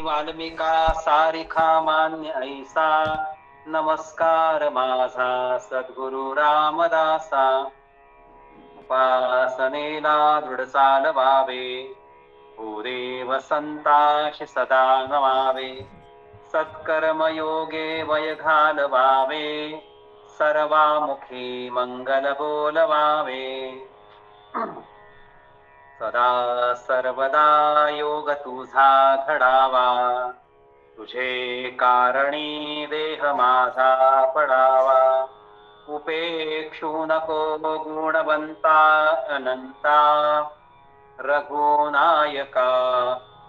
वाल्मिका सारिखा मान्य ऐसा, नमस्कार माझा सद्गुरु रामदासा. उपासनेला दृढ चालवावे, भूदेव संताशी सदा नमावे. सत्कर्मयोगे वय घालवावे, सर्वामुखी मंगल बोलवावे. सदा सर्वदा योग तुझा घडावा, तुझे कारणी देह माझा पडावा. उपेक्षू नको गुणवंता अनंता, रघुनायका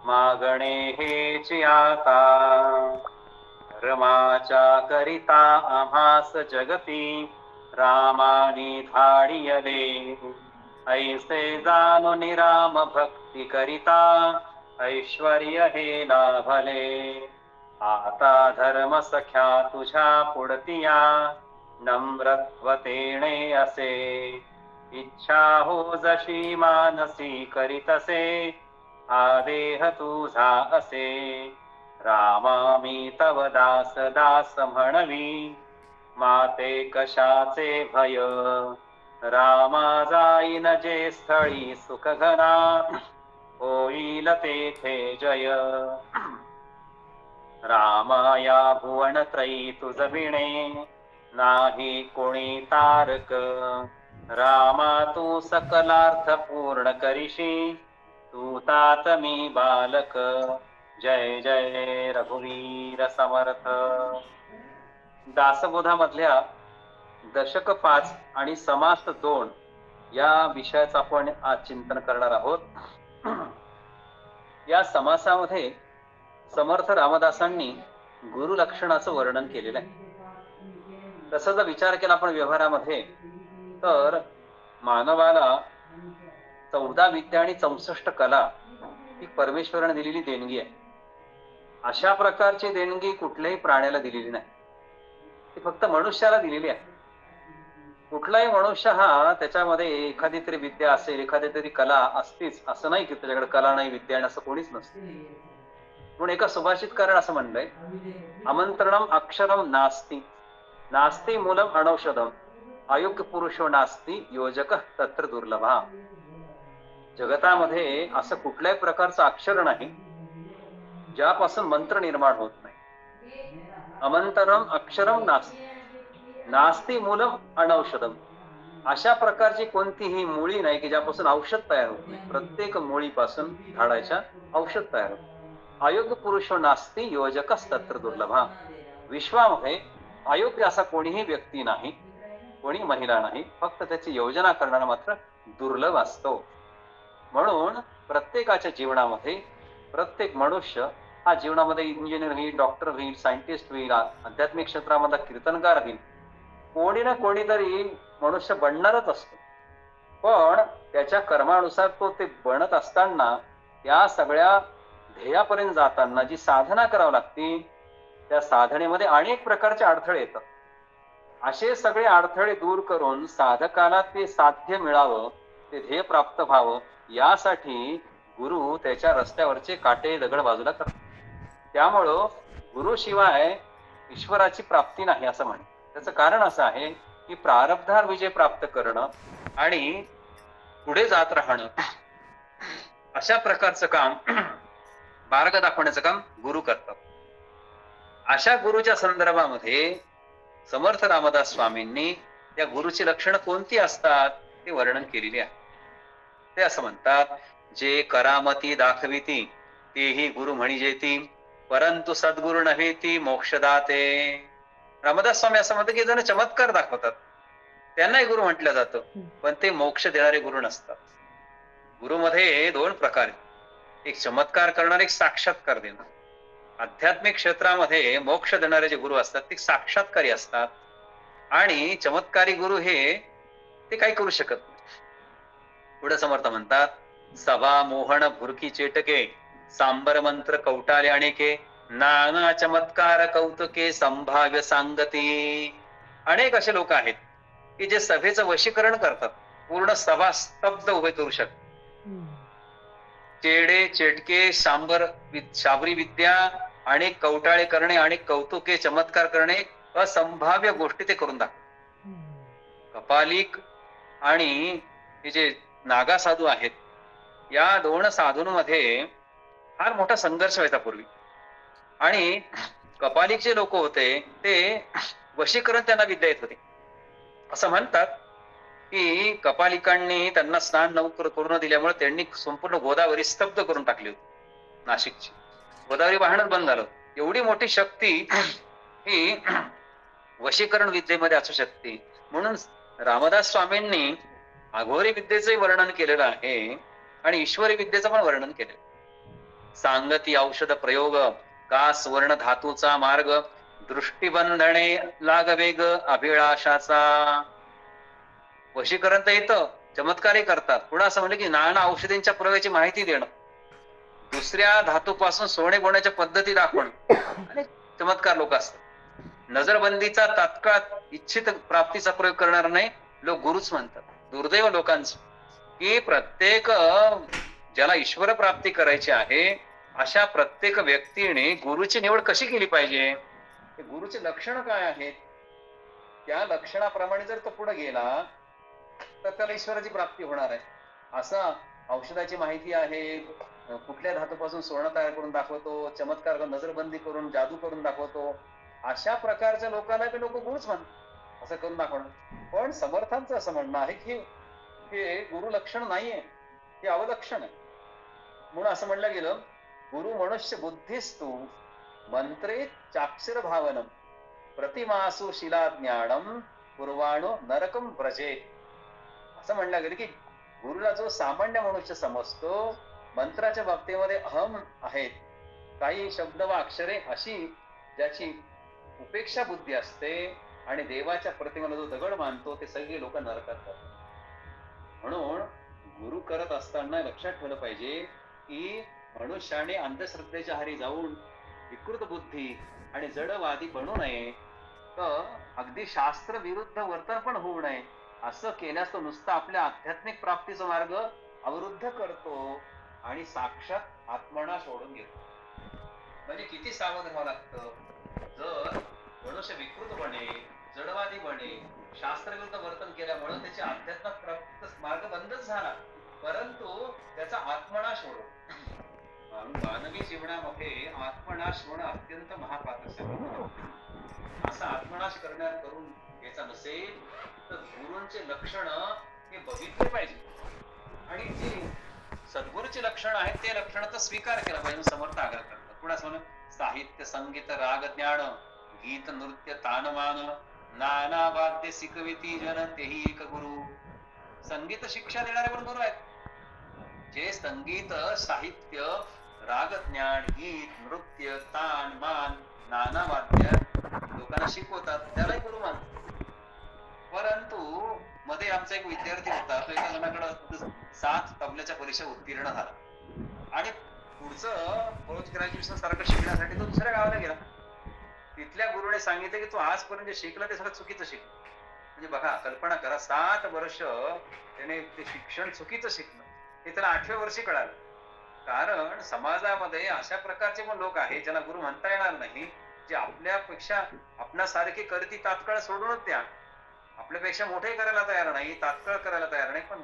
मागणे हेची आता. धर्माच्या करिता आम्हास जगती, रामानी धाडियले. ऐसे जाणून राम भक्ती करिता, ऐश्वर्य हे लाभले. आता धर्म सख्या तुझ्या पुढतिया, नम्रत्वतेने असे. इच्छा हो जशी मानसी करीतसे, आदेह तुझा असे. रामा मी तव दास दास म्हणवी, माते कशाचे भय. रामा जाईन जे स्थळी सुख घना, होईल तेथे जय. रामा या भुवन त्रयी तुझ विणे, नाही कोणी तारक. रामा तू सकलार्थ पूर्ण करीशी, तू तात मी बालक. जय जय रघुवीर समर्थ. दासबोधामधल्या दशक 5 आणि समास 2 या विषयाचं आपण आज चिंतन करणार आहोत. या समासामध्ये समर्थ रामदासांनी गुरु लक्षणाचं वर्णन केलेलं आहे. तसा जर विचार केला आपण व्यवहारामध्ये, तर मानवाला 14 विद्या आणि 64 कला ही परमेश्वराने दिलेली देणगी आहे. अशा प्रकारची देणगी कुठल्याही प्राण्याला दिलेली नाही, ती फक्त मनुष्याला दिलेली आहे. कुठलाही मनुष्य हा त्याच्यामध्ये एखादी तरी विद्या असेल, एखादी तरी कला असतीच असं नाही की त्याच्याकडे कला नाही, विद्या नाही, असं कोणीच नसते. म्हणून एका सुभाषितकाराने असं म्हणलंय, आमंत्रणम अक्षरम नास्ति, नास्ति मूलम अनौषधम, अयोग्य पुरुषो नास्ति, योजक तत्र दुर्लभा. जगतामध्ये असं कुठल्याही प्रकारचं अक्षर नाही ज्यापासून मंत्र निर्माण होत नाही. अमंतरम अक्षरम नास्ति, नास्ति मूलम अनौषधम. अशा प्रकारची कोणतीही मुळी नाही की ज्यापासून औषध तयार होत नाही. प्रत्येक मुळीपासून झाडाच्या औषध तयार होत. अयोग्य पुरुषो नास्ति, योजकच तत्र दुर्लभा. विश्वामध्ये अयोग्य असा कोणीही व्यक्ती नाही, कोणी महिला नाही, फक्त त्याची योजना करणारा मात्र दुर्लभ असतो. म्हणून प्रत्येकाच्या जीवनामध्ये प्रत्येक मनुष्य हा जीवनामध्ये इंजिनियर होईल, डॉक्टर होईल, सायंटिस्ट होईल, आध्यात्मिक क्षेत्रामध्ये कीर्तनकार होईल, कोणी ना कोणीतरी मनुष्य बनणारच असतो. पण त्याच्या कर्मानुसार तो ते बनत असताना त्या सगळ्या ध्येयापर्यंत जाताना जी साधना करावी लागते, त्या साधनेमध्ये अनेक प्रकारचे अडथळे येतात. असे सगळे अडथळे दूर करून साधकाला ते साध्य मिळावं, ते ध्येय प्राप्त व्हावं, यासाठी गुरु त्याच्या रस्त्यावरचे काटे दगड बाजूला करतात. त्यामुळं गुरुशिवाय ईश्वराची प्राप्ती नाही असं म्हणे. त्याचं कारण असं आहे की प्रारब्धावर विजय प्राप्त करणं आणि पुढे जात राहणं, अशा प्रकारचं काम, मार्ग दाखवण्याचं काम गुरु करतात. अशा गुरुच्या संदर्भामध्ये समर्थ रामदास स्वामींनी त्या गुरुची लक्षणं कोणती असतात ते वर्णन केलेली आहे. ते असं म्हणतात, जे करामती दाखविती तेही गुरु म्हणजेती, परंतु सद्गुरु नव्हे ती मोक्षदाते. रामदास स्वामी असं म्हणतात की जण चमत्कार दाखवतात त्यांनाही गुरु म्हटलं जातं, पण ते मोक्ष देणारे गुरु नसतात. गुरुमध्ये 2 प्रकार आहेत, एक चमत्कार करणारे, एक साक्षात्कार देणार. आध्यात्मिक क्षेत्रामध्ये मोक्ष देणारे जे गुरु असतात ते साक्षात्कारी असतात, आणि चमत्कारी गुरु हे ते काही करू शकत नाही. पुढे समर्थ म्हणतात, सभा मोहन भुरकी चेटके, सांबर मंत्र कौटाले अनेके, नाना चमत्कार कौतुके संभाव्य सांगती. अनेक असे लोक आहेत की जे सभेचं वशीकरण करतात, पूर्ण सभा स्तब्ध उभे करू शकतात. चेडे चेटके शाबरी विद्या आणि कवटाळे करणे आणि कौतुके चमत्कार करणे असंभाव्य गोष्टी ते करून दाखवतात. कपालिक आणि हे जे नागा साधू आहेत, या दोन साधूंमध्ये फार मोठा संघर्ष व्हायचा पूर्वी. आणि कपालिक जे लोक होते ते वशीकरण त्यांना विद्या येत होती. असं म्हणतात की कपालिकांनी त्यांना स्नान करू न दिल्यामुळे त्यांनी संपूर्ण गोदावरी स्तब्ध करून टाकली होती. नाशिकची गोदावरी वाहनच बंद झालं. एवढी मोठी शक्ती ही वशीकरण विद्येमध्ये असू शकते. म्हणून रामदास स्वामींनी अघोरी विद्येचे वर्णन केलेलं आहे आणि ईश्वरी विद्येचं पण वर्णन केलेलं. सांगती औषध प्रयोग का सुवर्ण धातूचा मार्ग दृष्टीबंधने लागवेग अभिलाषाचा. वशीकरण तर येतं, चमत्कारही करतात. पुन्हा असं म्हणलं की नाना औषधींच्या प्रयोगाची माहिती देणं, दुसऱ्या धातूपासून सोने बनवण्याच्या पद्धती दाखवणं आणि चमत्कार लोक असतात. नजरबंदीचा तात्काळ इच्छित प्राप्तीचा प्रयोग करणार नाही लोक गुरुच म्हणतात. दुर्दैव लोकांचं की प्रत्येक ज्याला ईश्वर प्राप्ती करायची आहे अशा प्रत्येक व्यक्तीने गुरुची निवड कशी केली पाहिजे, गुरुचे लक्षण काय आहेत, त्या लक्षणाप्रमाणे जर तो पुढे गेला तर त्याला ईश्वराची प्राप्ती होणार आहे. असं औषधाची माहिती आहे, कुठल्या धातूपासून सोनं तयार करून दाखवतो, चमत्कार नजरबंदी करून जादू करून दाखवतो, अशा प्रकारच्या लोकांना ते लोक गुरुच म्हणतात. असं करून दाखवणं. पण समर्थांचं असं म्हणणं आहे की हे गुरु लक्षण नाहीये, हे अवलक्षण आहे. म्हणून असं म्हणलं गेलं गुरु मनुष्य बुद्धिस्तु मंत्रे चाक्षर भावनम प्रतिमासु शिला ज्ञानम पूर्वाणो नरकम व्रजे. असं म्हणलं गेलं की गुरुला जो सामान्य मनुष्य समजतो, मंत्राच्या बाबतीमध्ये अहम आहेत, काही शब्द व अक्षरे अशी ज्याची उपेक्षा बुद्धी असते आणि देवाच्या प्रतिमेला जो दगड मानतो ते सगळे लोक नरकात जातात. म्हणून गुरु करत असताना लक्षात ठेवलं पाहिजे की मनुष्याने अंधश्रद्धेच्या हारी जाऊन विकृत बुद्धी आणि जडवादी बनू नये, तर अगदी शास्त्र विरुद्ध वर्तन पण होऊ नये. असं केल्यास तो नुसता आपल्या आध्यात्मिक प्राप्तीचा मार्ग अवरुद्ध करतो आणि साक्षात आत्मना सोडून घेतो. म्हणजे किती सावध व्हावं लागतं. जर मनुष्य विकृत बने, जडवादी बने, शास्त्रविरुद्ध वर्तन केल्यामुळे त्याचे आध्यात्मिक प्राप्तीचा मार्ग बंदच झाला, परंतु त्याचा आत्मनाश होतो. मानवी जीवनामध्ये आत्मनाश होणं अत्यंत महापातक आहे. असा आत्मनाश करून घ्यायचा नसेल तर गुरूंचे लक्षण हे बघितले पाहिजे आणि जे सद्गुरूचे लक्षण आहेत ते लक्षण तर स्वीकार केला पाहिजे. समर्थ आग्रह करतात. पुढे म्हणून साहित्य संगीत राग ज्ञान गीत नृत्य तानमान नाना वाद्य शिकविती जन तेही एक गुरु. संगीत शिक्षा देणारे पण गुरु आहेत. जे संगीत साहित्य राग ज्ञान गीत नृत्य तान मान नाना वाद्य लोकांना शिकवतात त्यालाही गुरु मानतात. परंतु मध्ये आमचा एक विद्यार्थी होता, तो एका जणाकडे 7 तबल्याच्या परीक्षा उत्तीर्ण झाला आणि पुढचं पोस्ट ग्रॅज्युएशन सारखं शिकण्यासाठी तो दुसऱ्या गावाला गेला. तिथल्या गुरुने सांगितलं की तू आजपर्यंत शिकला ते सगळं चुकीचं शिकलं. म्हणजे बघा, कल्पना करा, 7 वर्ष त्याने ते शिक्षण चुकीचं शिकलं हे त्याला 8व्या वर्षी कळालं. कारण समाजामध्ये अशा प्रकारचे पण लोक आहेत ज्यांना गुरु म्हणता येणार नाही, जे आपल्यापेक्षा आपणासारखे करती तात्काळ सोडूनच द्या, आपल्यापेक्षा मोठे करायला तयार नाही, तात्काळ करायला तयार नाही, पण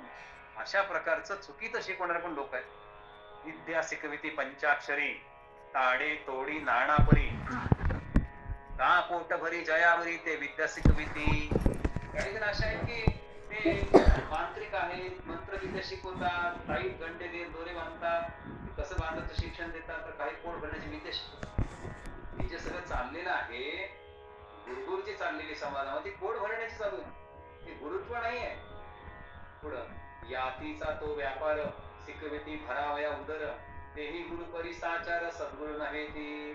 अशा प्रकारचं चुकीचं शिकवणारे पण लोक आहेत. विद्या शिकविती पंचाक्षरी ताडे तोडी नाणापरी का पोट भरी जयावरी ते विद्या शिकविती. काही जण अशा आहेत की ते मांत्रिक आहेत, मंत्रविद्या शिकवतात, काही गंडे दोरे बांधतात, कसं बांधायचं शिक्षण देतात, तर काही पोट भरण्याची विद्या शिकवतात. हे जे सगळं चाललेलं आहे गुरुची चाललेली समाजामध्ये पोट भरण्याची चालू आहे, हे गुरुत्व नाहीये. पुढं यातीचा तो व्यापार शिकविती भरावया उदर तेही गुरु परिसाचार सद्गुरु नव्हे ती.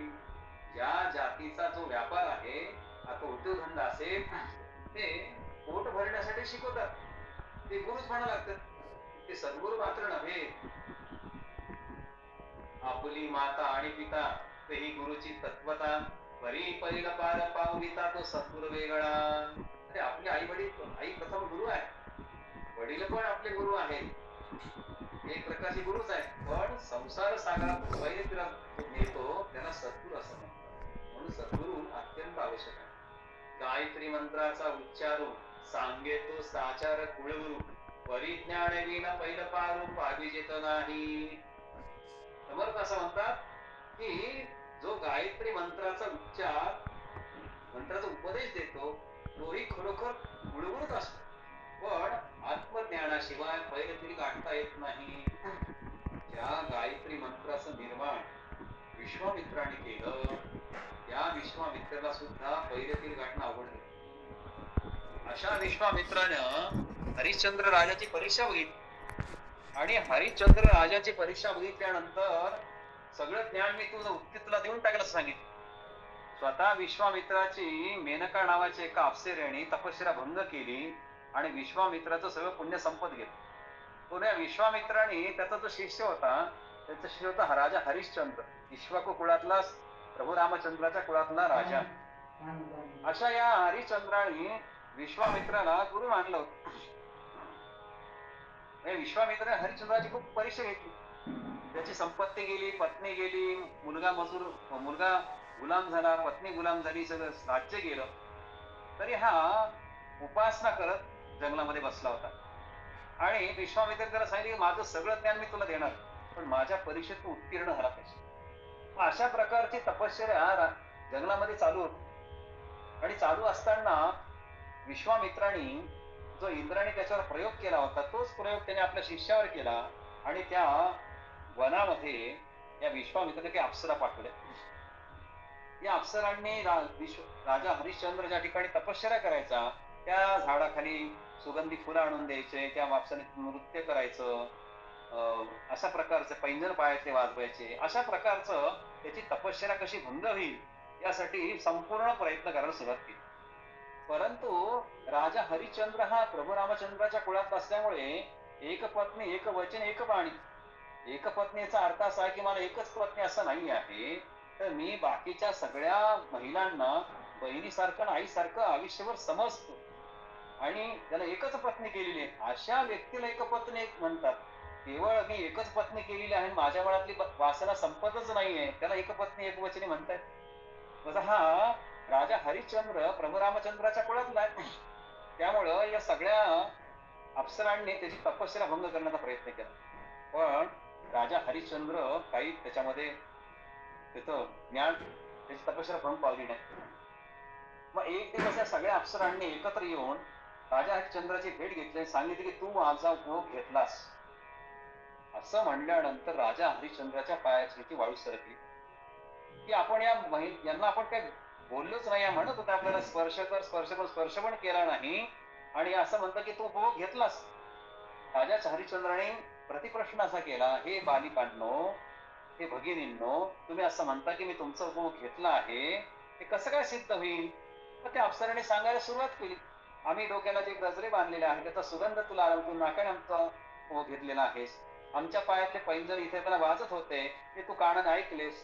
ज्या जातीचा जो व्यापार आहे, आता उद्योगधंदा असेल, ते पोट भरण्यासाठी शिकवतात, ते गुरुच म्हणा लागतात, ते सद्गुरु मात्र नव्हे. आपली माता आणि पिता तेही गुरुची तत्वता परी परीला पार पावविता तो सद्गुरु वेगळा. अरे आपले आई प्रथम गुरु आहे, वडील पण आपले गुरु आहेत. एक प्रकारचे गुरुच आहे, पण संसार सागरात पहिले तिला तो नेतो त्याला सद्गुरू असं म्हणतात. म्हणून सद्गुरू अत्यंत आवश्यक आहे. गायत्री मंत्राचा उच्चारू सांगे तो साचार कुळगुरु, परिज्ञान विना पैल पारू पाविजेत नाही. समर्थ असं म्हणतात की जो गायत्री मंत्राचा उच्चार, मंत्राचा उपदेश देतो, तोही खरोखर गुळगुळच असतो, पण आत्मज्ञानाशिवाय पैलतील गाठता येत नाही. ज्या गायत्री मंत्राचं निर्माण विश्वामित्राने केलं, त्या विश्वामित्राला सुद्धा पैलतील गाठणं अवघड गेलं. अशा विश्वामित्रानं हरिश्चंद्र राजाची परीक्षा बघितली, आणि हरिश्चंद्र राजाची परीक्षा बघितल्यानंतर सगळं ज्ञान मी तुला देऊन टाकलं सांगितलं. स्वतः विश्वामित्राची मेनका नावाची एका अप्सरेने तपश्चर्या भंग केली आणि विश्वामित्राचं सगळं पुण्य संपत गेलं. तो या विश्वामित्राने त्याचा जो शिष्य होता, त्याचा शिष्य होता राजा हरिश्चंद्र, इक्ष्वाकू कुळातला, प्रभू रामचंद्राच्या कुळातला राजा. अशा या हरिश्चंद्राने विश्वामित्राला गुरु मानलं होतं. विश्वामित्राने हरिश्चंद्राची खूप परीक्षा घेतली. त्याची संपत्ती गेली, पत्नी गेली, मुलगा गुलाम झाला, पत्नी गुलाम झाली, सगळं राज्य गेलं. तरी हा उपासना करत जंगलामध्ये बसला होता. आणि विश्वामित्र त्याला सांगितले की माझं सगळं ज्ञान मी तुला देणार, पण माझ्या परीक्षेत तू उत्तीर्ण झाला पाहिजे. अशा प्रकारची तपश्चर्या जंगलामध्ये चालू होती. आणि चालू असताना विश्वामित्राने जो इंद्राने त्याच्यावर प्रयोग केला होता, तोच प्रयोग त्याने आपल्या शिष्यावर केला. आणि त्या वनामध्ये या विश्वामित्राने काही अप्सरा पाठवल्या. या अप्सरांनी राजा हरिश्चंद्र ज्या ठिकाणी तपश्चर्या करायचा, त्या झाडाखाली सुगंधी फुलं आणून द्यायचे, त्या अप्सरांनी नृत्य करायचं, अशा प्रकारचे पैंजण पायातले वाजवायचे. अशा प्रकारचं त्याची तपश्चर्या कशी भंग होईल यासाठी संपूर्ण प्रयत्न करायला सुरुवात केली. परंतु राजा हरिश्चंद्र हा प्रभू रामचंद्राच्या कुळात असल्यामुळे एक पत्नी एक वचन एक बाणी. एक पत्नीचा अर्थ असा आहे की मला एकच पत्नी असं नाही आहे, तर मी बाकीच्या सगळ्या महिलांना बहिणीसारखं आईसारखं आयुष्यभर समजतो, आणि त्याला एकच पत्नी केलेली आहे. अशा व्यक्तीला एक पत्नी म्हणतात. केवळ मी एकच पत्नी केलेली आहे, माझ्या मनातली वासना संपतच नाहीये, त्याला एक पत्नी एक वचनी म्हणतायत. तसा हा राजा हरिश्चंद्र प्रभू रामचंद्राच्या कुळातला आहे. त्यामुळं या सगळ्या अप्सरांनी त्याची तपश्चर्या भंग करण्याचा प्रयत्न केला, पण राजा हरिश्चंद्र काही त्याच्यामध्ये त्याचं ज्ञान, त्याची तपश्चर्या भंग पावली नाही. मग एक दिवस या सगळ्या अप्सरांनी एकत्र येऊन राजा हरिश्चंद्राची भेट घेतली, सांगितले की तू माझा उपयोग घेतलास. असं म्हणल्यानंतर राजा हरिश्चंद्राच्या पायाची वाळू सरकली की आपण यांना आपण काय बोललोच नाही. म्हणत होता आपल्याला स्पर्श कर स्पर्श कर, स्पर्श पण केला नाही, आणि असं म्हणतं की तू उपभोग घेतलास. राजा हरिश्चंद्राने प्रतिप्रश्न असा केला, हे बालिकांनो, हे भगिनींनो, तुम्ही असं म्हणता की मी तुमचा उपभोग घेतला आहे, हे कसं काय सिद्ध होईल? तर त्या अप्सराने सांगायला सुरुवात केली, आम्ही डोक्याला जे गजरे बांधलेले आहेत त्याचा सुगंध तुला तू नाकाने आमचा उपभोग घेतलेला आहेस. आमच्या पायातले पैंजण इथे त्याला वाजत होते, ते तू कानाने ऐकलेस,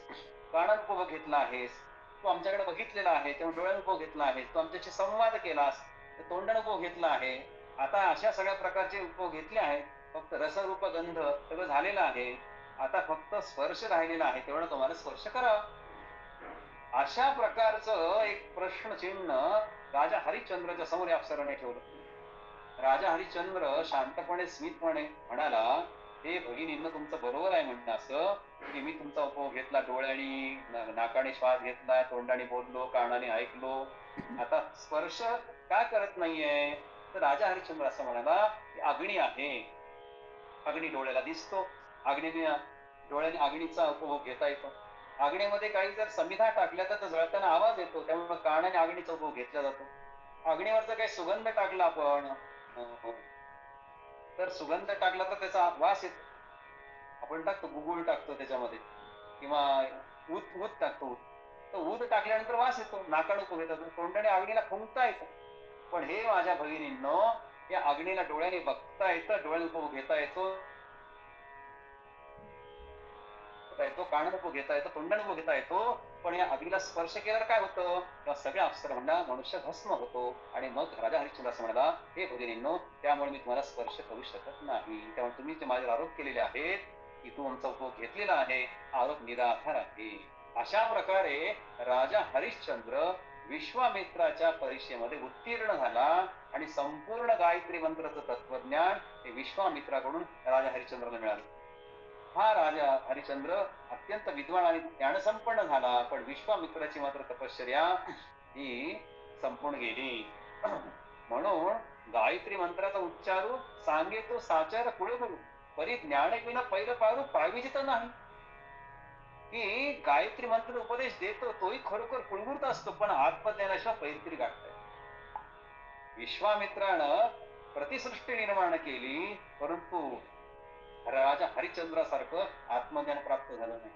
कानाने उपभोग घेतला आहेस. तू आमच्याकडे बघितलेला आहे तेव्हा डोळ्याने उपभोग घेतला आहेस. तू आमच्याशी संवाद केलास तर तोंडाने उपभोग घेतला आहे. आता अशा सगळ्या प्रकारचे उपभोग घेतले आहेत, फक्त रसरूप गंध सगळं झालेलं आहे. आता फक्त स्पर्श राहिलेला आहे, तेवढा तुम्हाला स्पर्श करावा. अशा प्रकारचं एक प्रश्नचिन्ह राजा हरिश्चंद्राच्या समोर अप्सराने ठेवलं. राजा हरिश्चंद्र शांतपणे स्मितपणे म्हणाला, हे भगिनींना तुमचं बरोबर आहे म्हणणं असं की मी तुमचा उपभोग घेतला, डोळ्याने नाकाने श्वास घेतला, तोंडाने बोललो, कानाने ऐकलो, आता स्पर्श का करत नाहीये? तर राजा हरिश्चंद्र असं म्हणाला की अग्नी आहे, अग्नी डोळ्याला दिसतो, डोळ्याने अग्नीचा उपभोग घेता येतो. अग्नीमध्ये काही जर समिधा टाकल्या तर जळताना आवाज येतो, त्यामुळे कानाने अग्नीचा उपभोग घेतला जातो. अग्नीवरचा काही सुगंध टाकला आपण तर सुगंध टाकला तर त्याचा वास येतो. आपण टाकतो गुगुळ टाकतो त्याच्यामध्ये, किंवा ऊद टाकतो, तर ऊद टाकल्यानंतर वास येतो, नाकाने उपभोग येतो, तोंडाने अग्नीला फुंकता येतो. पण हे माझ्या भगिनींनो, या अग्नीला डोळ्याने बघता येतं, डोळ्याने उपभोग घेता येतो, कानाने उपभोग घेता येतो, तोंडाने उपभोग घेता येतो, पण या अग्नीला स्पर्श केल्यावर काय होतं, तेव्हा सगळ्या अप्सरा म्हणला मनुष्य भस्म होतो. आणि मग राजा हरिश्चंद्र असं म्हणाला, हे भगिनींनो, त्यामुळे मी तुम्हाला स्पर्श करू शकत नाही. त्यामुळे तुम्ही जे माझ्यावर आरोप केलेले आहेत की तू आमचा उपभोग घेतलेला आहे, आरोप निराधार आहे. अशा प्रकारे राजा हरिश्चंद्र विश्वामित्राच्या परीक्षेमध्ये उत्तीर्ण झाला आणि संपूर्ण गायत्री मंत्राचं तत्वज्ञान हे विश्वामित्राकडून राजा हरिश्चंद्राला मिळालं. हा राजा हरिश्चंद्र अत्यंत विद्वान आणि ज्ञानसंपन्न झाला, पण विश्वामित्राची मात्र तपश्चर्या ही संपून गेली. म्हणून गायत्री मंत्राचा उच्चारू सांगे तो साचार कुळगुरु, परी ज्ञानविना पहिलं पारू पाविजित नाही. की गायत्री मंत्र उपदेश देतो तोही खरोखर कुळगुरूच असतो, पण आत्मज्ञानाशिवाय पैतरी गाठताय. विश्वामित्रानं प्रतिसृष्टी निर्माण केली, परंतु राजा हरिश्चंद्रासारखं आत्मज्ञान प्राप्त झालं नाही.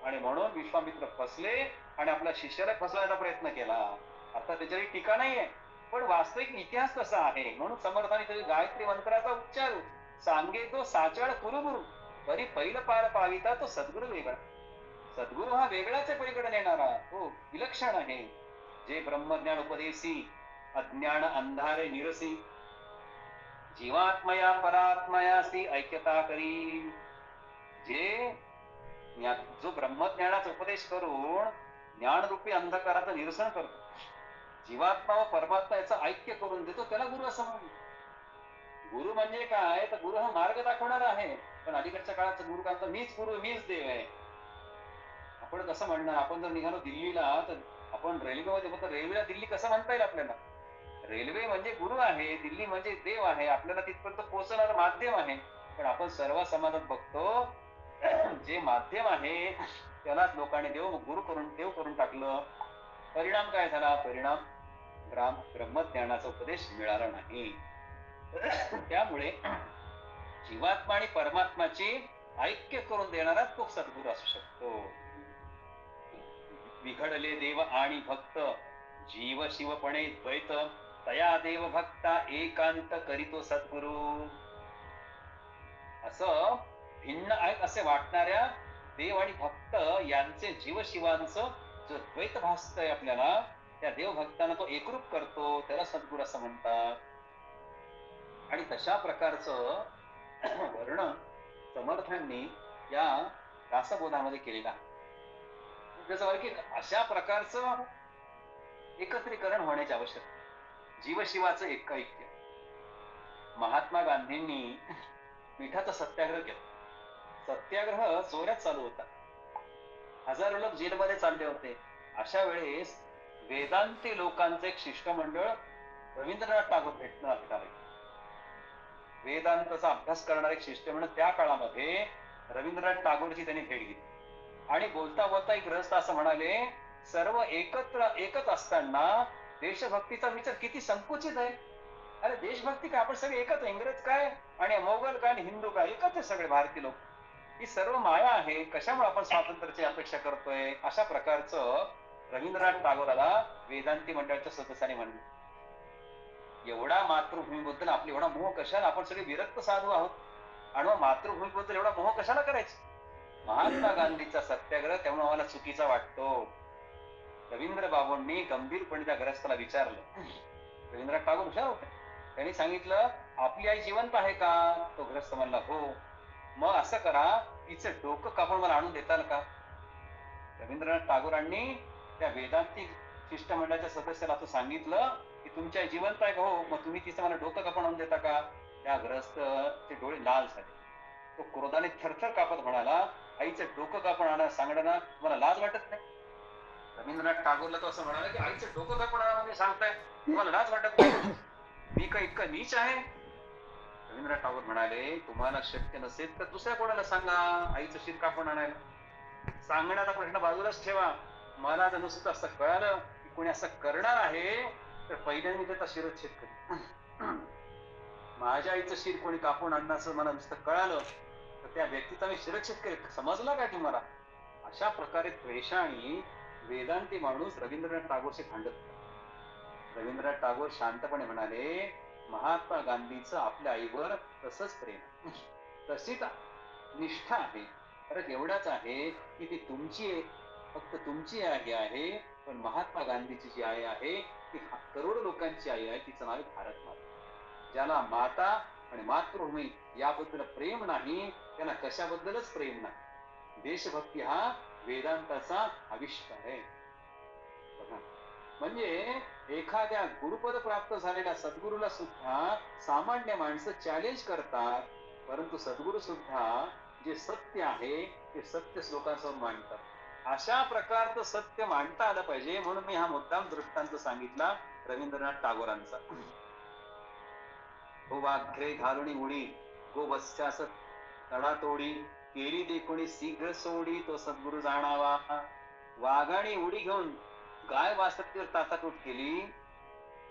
आणि म्हणून विश्वामित्र फसले आणि आपल्या शिष्याला फसवण्याचा प्रयत्न केला. आता त्याच्याही टीका नाहीये, पण वास्तविक इतिहास कसा आहे. म्हणून समर्थाने गायत्री मंत्राचा उच्चार सांगे तो साचाळ कुरुगुरु, परी पहिलं पार पाविता तो सद्गुरु वेगळा. सद्गुरु हा वेगळाच पलीकडे नेणारा, तो विलक्षण आहे. जे ब्रह्मज्ञान उपदेशी अज्ञान अंधारे निरसी, जीवात्मया परात्मयासी ऐक्यता करी. जे जो ब्रह्मज्ञानाचा उपदेश करून ज्ञानरूपी अंधकाराचं निरसन करतो, जीवात्मा व परमात्मा याचं ऐक्य करून देतो, त्याला गुरु असं म्हणतो. गुरु म्हणजे काय, तर गुरु हा मार्ग दाखवणारा आहे. पण अलीकडच्या काळात गुरु काय, मीच गुरु मीच देव आहे. आपण कसं म्हणणार, आपण जर निघालो दिल्लीला तर आपण रेल्वेमध्ये म्हणतो, रेल्वेला दिल्ली कसं म्हणता येईल आपल्याला. रेल्वे म्हणजे गुरु आहे, दिल्ली म्हणजे देव आहे, आपल्याला तिथपर्यंत पोहोचणारं माध्यम आहे. पण आपण सर्व समाजात बघतो जे माध्यम आहे त्यालाच लोकांनी गुरु करून देव करून टाकलं. परिणाम काय झाला, परिणाम ब्रह्मज्ञानाचा उपदेश मिळाला नाही. त्यामुळे जीवात्मा आणि परमात्माची ऐक्य करून देणारा तो सद्गुरू असू शकतो. विघडले देव आणि भक्त, जीव शिवपणे द्वैत, तया देव भक्ता एकांत करीतो सद्गुरु. असं भिन्न आहेत असे वाटणाऱ्या देव आणि भक्त यांचे जीव शिवांचं जो द्वैत भासतंय आपल्याला, त्या देव भक्तांना तो एकरूप करतो, त्याला सद्गुरू असं म्हणतात. आणि तशा प्रकारचं वर्णन समर्थांनी या रासबोधामध्ये केलेलं आहे. की अशा प्रकारचं एकत्रीकरण होण्याची आवश्यकता, जीवशिवाचं ऐक्य. महात्मा गांधींनी मिठाचा सत्याग्रह केला. सत्याग्रह जोरात चालू होता, हजारो लोक जेलमध्ये चालले होते. अशा वेळेस वेदांती लोकांचे एक शिष्टमंडळ रवींद्रनाथ टागोर भेटणार आले. वेदांताचा अभ्यास करणारे एक शिष्टमंडळ त्या काळामध्ये रवींद्रनाथ टागोरची त्यांनी भेट घेतली. आणि बोलता बोलता एक ग्रस्त असं म्हणाले, सर्व एकच असताना देशभक्तीचा विचार किती संकुचित आहे. अरे देशभक्ती काय, आपण सगळे एकच, इंग्रज काय आणि मोगल काय आणि हिंदू काय, एकच आहे सगळे भारतीय लोक. ही सर्व माया आहे, कशामुळे आपण स्वातंत्र्याची अपेक्षा करतोय. अशा प्रकारचं रवींद्रनाथ टागोराला वेदांती मंडळाच्या सदस्यांनी म्हणलं. एवढा मातृभूमीबद्दल आपली एवढा मोह कशाला, आपण सगळे विरक्त साधू आहोत, आणि मातृभूमीबद्दल एवढा मोह कशाला करायचा. महात्मा गांधीचा सत्याग्रह त्यामुळे आम्हाला चुकीचा वाटतो. रवींद्र बाबूंनी गंभीरपणे त्या ग्रस्ताला विचारलं. रवींद्रनाथ टागोर हुशार होते, त्यांनी सांगितलं, आपली आई जिवंत आहे का. तो ग्रस्त म्हणला हो. मग असं करा, तिचं डोकं कापून मला आणून देताल का. रवींद्रनाथ टागोरांनी त्या वेदांती शिष्टमंडळाच्या सदस्याला असं सांगितलं की तुमची आई जिवंत आहे का. हो. मग तुम्ही तिचं मला डोकं कापून आणून देता का. त्या ग्रस्तचे डोळे लाल झाले. तो क्रोधाने थरथर कापत म्हणाला, आईचं डोकं कापून आणा सांगणं मला लाज वाटत नाही. रवींद्रनाथ टागोरला तो असं म्हणाला की आईचं डोकं कापून आणा म्हणजे सांगताय, तुम्हाला लाज वाटत नाही, मी काय इतकं नीच आहे. रवींद्रनाथ टागोर म्हणाले, तुम्हाला शक्य नसेल तर दुसऱ्या कोणाला सांगा आईचं शिर कापून आणायला. सांगण्याचा प्रश्न बाजूलाच ठेवा. मला जर नुसतं असं कळालं की कोणी असं करणार आहे तर पहिल्यांदा मी त्याचा शिरच्छेद करेन. माझ्या आईचं शिर कोणी कापून आणणं असं मला नुसतं कळालं तर त्या व्यक्तीचा मी शिरच्छेद करेन. समजला काय तुम्हाला. अशा प्रकारे द्वेषाने वेदांती माणूस रवींद्रनाथ टागोरशी भांडत. रवींद्रनाथ टागोर शांतपणे म्हणाले, महात्मा गांधीचं आपल्या आईवर तसंच प्रेम, तशीच निष्ठा आहे. फरक एवढाच आहे की ती तुमची फक्त तुमची आई आहे, पण महात्मा गांधीची जी आई आहे ती करोडो लोकांची आई आहे. तिचं नाव आहे भारत माता. ज्याला माता आणि मातृभूमी याबद्दल प्रेम नाही, त्यांना कशाबद्दलच प्रेम नाही. देशभक्ती हा वेदांताचा आविष्कार आहे. म्हणजे एखाद्या गुरुपद प्राप्त झालेल्या सद्गुरूला सुद्धा सामान्य माणसं चॅलेंज करतात, परंतु सद्गुरू सुद्धा जे सत्य आहे ते सत्य श्लोकांसमोर मांडतात. अशा प्रकारचं सत्य मांडता आलं पाहिजे, म्हणून मी हा मुद्दाम दृष्टांत सांगितला रवींद्रनाथ टागोरांचा. हो वाघ्रे घालुनी उडी, गो बस्यास तडा तोडी, केली देखुणी शीघ्र सोडी, तो सद्गुरु जाणावा. वाघाने उडी घेऊन गाय वासरतीवर ताटातूट केली,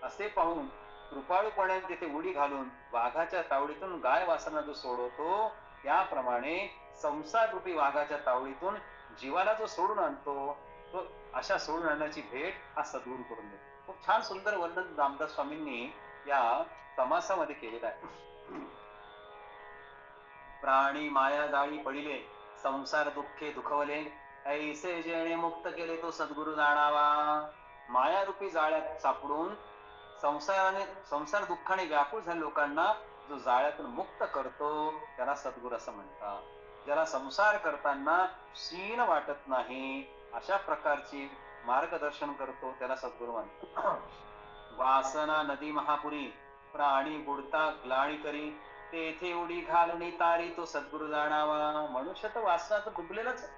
असे पाहून कृपाळूपणे तिथे उडी घालून वाघाच्या तावडीतून गाय वासरांना जो सोडवतो, त्याप्रमाणे संसार रूपी वाघाच्या तावडीतून जीवाला जो सोडून आणतो, तो अशा सोडून आणण्याची भेट हा सद्गुरू करून देतो. खूप छान सुंदर वर्णन रामदास स्वामींनी या समासामध्ये केलेलं आहे. प्राणी माया जाळी पडिले, संसार दुःखे दुखवले, ऐसे जेणे मुक्त केले, तो सद्गुरु जाणावा. माया रूपी जाळ्यात सापडून संसार दुःखाने व्याकुळ झालेल्या लोकांना जो जाळ्यातून मुक्त करतो, त्याला सद्गुरू असं म्हणतात. ज्याला संसार करताना शीन वाटत नाही, अशा प्रकारची मार्गदर्शन करतो, त्याला सद्गुरू म्हणतात. वासना नदी महापुरी, प्राणी बुडता ग्लाणी करी, तेथे उडी घालून तारी, तो सद्गुरू जाणावा. मनुष्य तर वासना तर डुबलेलाच.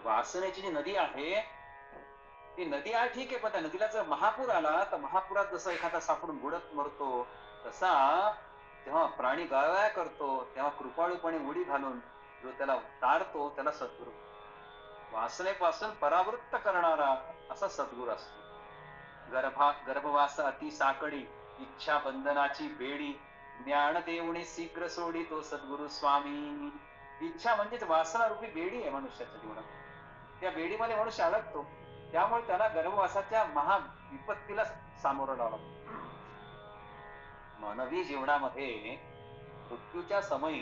वासनेची जी नदी आहे ती नदी आहे ठीक आहे, पण त्या नदीला जर महापूर आला तर महापुरात जसं एखादा सापडून बुडत मरतो, तसा जेव्हा प्राणी गळगळा करतो तेव्हा कृपाळूपणे उडी घालून जो त्याला तारतो, त्याला सद्गुरू. वासनेपासून परावृत्त करणारा असा सद्गुरू असतो. गर्भवास अति साकडी, इच्छा बंधनाची बेडी, ज्ञान देऊने शीघ्र सोडी, तो सद्गुरू स्वामी. इच्छा म्हणजेच वासना रूपी बेडी आहे मनुष्याच्या जीवनात. त्या बेडीमध्ये मनुष्य अडकतो, त्यामुळे त्याला गर्भवासाच्या महाविपत्तीला सामोरं जावं लागतं. मानवी जीवनामध्ये मृत्यूच्या समयी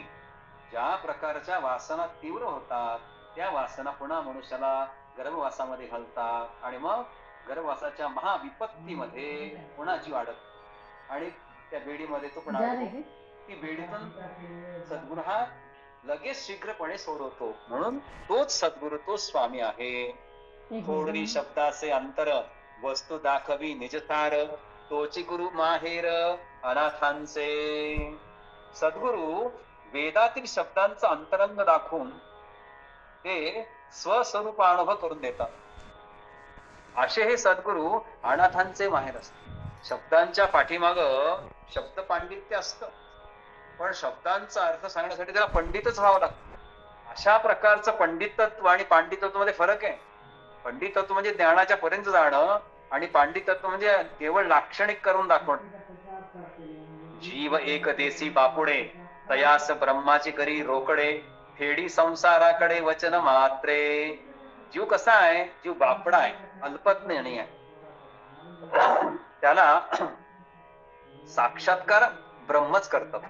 ज्या प्रकारच्या वासना तीव्र होतात, त्या वासना पुन्हा मनुष्याला गर्भवासामध्ये घालतात आणि मग गर्भवासाच्या महाविपत्तीमध्ये पुन्हा जीव अडकतो आणि त्या बेडीमध्ये तो पुन्हा ती बेडीतून सद्गुरू हा लगेच शीघ्रपणे सोडवतो. म्हणून तोच सद्गुरू, तो स्वामी आहे. थोडरी शब्दाचे अंतर, वस्तू दाखवी निजतार, तोची गुरु माहेर अनाथांचे. सद्गुरू वेदातील शब्दांचा अंतरंग दाखवून ते स्वस्वरूप अनुभव करून देतात. असे हे सद्गुरू अनाथांचे माहेर असतात. शब्दांच्या पाठीमाग शब्द पांडित्य असतं, पण शब्दांचा अर्थ सांगण्यासाठी त्याला पंडितच व्हावं लागतं. अशा प्रकारचं पंडितत्व आणि पांडितत्व मध्ये फरक आहे. पंडितत्व म्हणजे ज्ञानाच्या पर्यंत जाणं आणि पांडितत्व म्हणजे केवळ लाक्षणिक करून दाखवणं. जीव एक देसी बापुडे, तयास ब्रह्माची करी रोकडे, फेडी संसाराकडे वचन मात्रे. जीव कसा आहे? जीव बापडा आहे, अल्पज्ञानी आहे. त्याला साक्षात्कार ब्रह्मच करतात.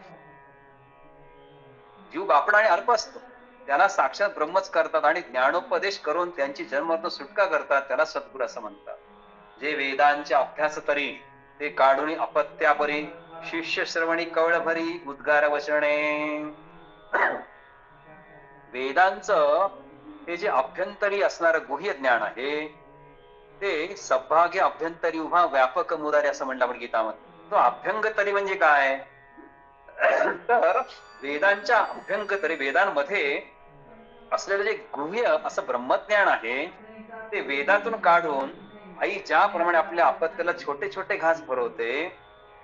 जीव बापडा आणि अल्प असतो, त्याला साक्षात ब्रह्मच करतात आणि ज्ञानोपदेश करून त्यांची जन्ममरण सुटका करतात, त्याला सद्गुरू असं म्हणतात. जे वेदांचे अभ्यास तरी ते काढून अपत्यापरी, शिष्य श्रवणी कवळ भरी उद्गार वचने. वेदांचं हे जे अभ्यंतरी असणारं गुह्य ज्ञान आहे, ते सभाग्य अभ्यंतरी उभा व्यापक मुरारी असं म्हणलं आपण गीतामध्ये. तो अभ्यंगतरी म्हणजे काय? तर वेदांच्या अभ्यंगतरी, वेदांमध्ये असलेलं जे गुह्य असं ब्रह्मज्ञान आहे, ते वेदातून काढून आई ज्याप्रमाणे आपल्या अपत्याला छोटे छोटे घास भरवते,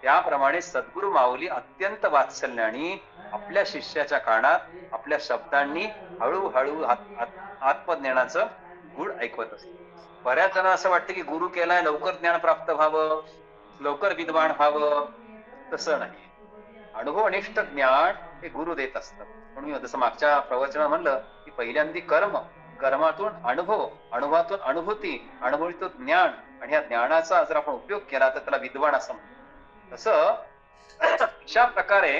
त्याप्रमाणे सद्गुरू माऊली अत्यंत वात्सल्याने आपल्या शिष्याच्या कानात आपल्या शब्दांनी हळूहळू आत्मज्ञानाचं गुढ ऐकवत असते. बऱ्याच जणांना असं वाटतं की गुरु केलाय लवकर ज्ञान प्राप्त व्हावं, लवकर विद्वान व्हावं. तसं नाही. अनुभवनिष्ठ ज्ञान हे गुरु देत असतात. म्हणून जसं मागच्या प्रवचनात म्हणलं की पहिल्यांदी कर्म, कर्मातून अनुभव, अनुभवातून अनुभूती, अनुभूतीतून ज्ञान, आणि या ज्ञानाचा जर आपण उपयोग केला तर त्याला विद्वान असं म्हणतात. तसं अशा प्रकारे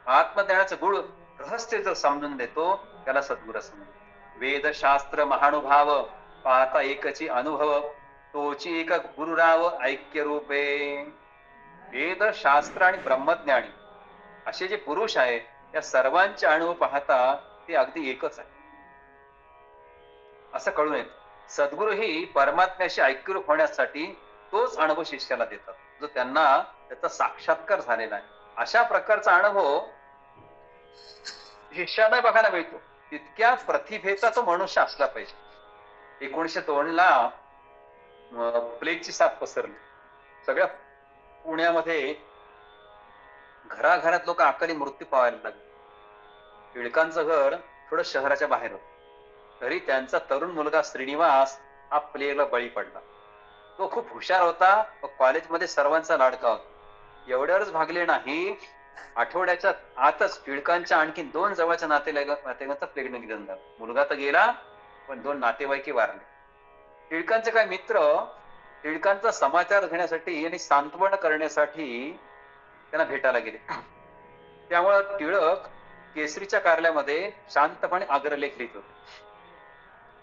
आत्मज्ञानाचं गुढ रहस्य जर समजून देतो, त्याला सद्गुरू असं म्हणतात. वेदशास्त्र महानुभाव पाहता एकची अनुभव तोची एक गुरुराव ऐक्य रूपे. वेद शास्त्र आणि ब्रह्मज्ञानी असे जे पुरुष आहे त्या सर्वांचे अणुभ पाहता ते अगदी एकच आहे असं कळून येत. सद्गुरु ही परमात्म्याशी ऐक्यरूप होण्यासाठी तोच अनुभव शिष्याला देतात जो त्यांना त्याचा साक्षात्कार झालेला आहे. अशा प्रकारचा अनुभव शिष्याला बघायला मिळतो. तितक्या प्रतिभेचा तो मनुष्य असला पाहिजे. 1902 ला प्लेगची साथ पसरली. सगळ्या पुण्यामध्ये घराघरात लोक अकाली मृत्यू पावायला लागले. टिळकांचं घर थोडं शहराच्या बाहेर होतं. तरी त्यांचा तरुण मुलगा श्रीनिवास हा प्लेगला बळी पडला. तो खूप हुशार होता, कॉलेजमध्ये सर्वांचा लाडका होता. एवढ्यावरच भागले नाही, आठवड्याच्या आतच टिळकांच्या आणखी 2 जवळच्या नातेवाईकांचा प्लेगने निधन झालं. मुलगा तर गेला पण 2 नातेवाईकही वारले. टिळकांचे काय मित्र टिळकांचा समाचार घेण्यासाठी आणि सांत्वन करण्यासाठी त्यांना भेटायला गेले. त्यामुळं टिळक केसरीच्या कार्यालयामध्ये शांतपणे अग्रलेख लिहित होते.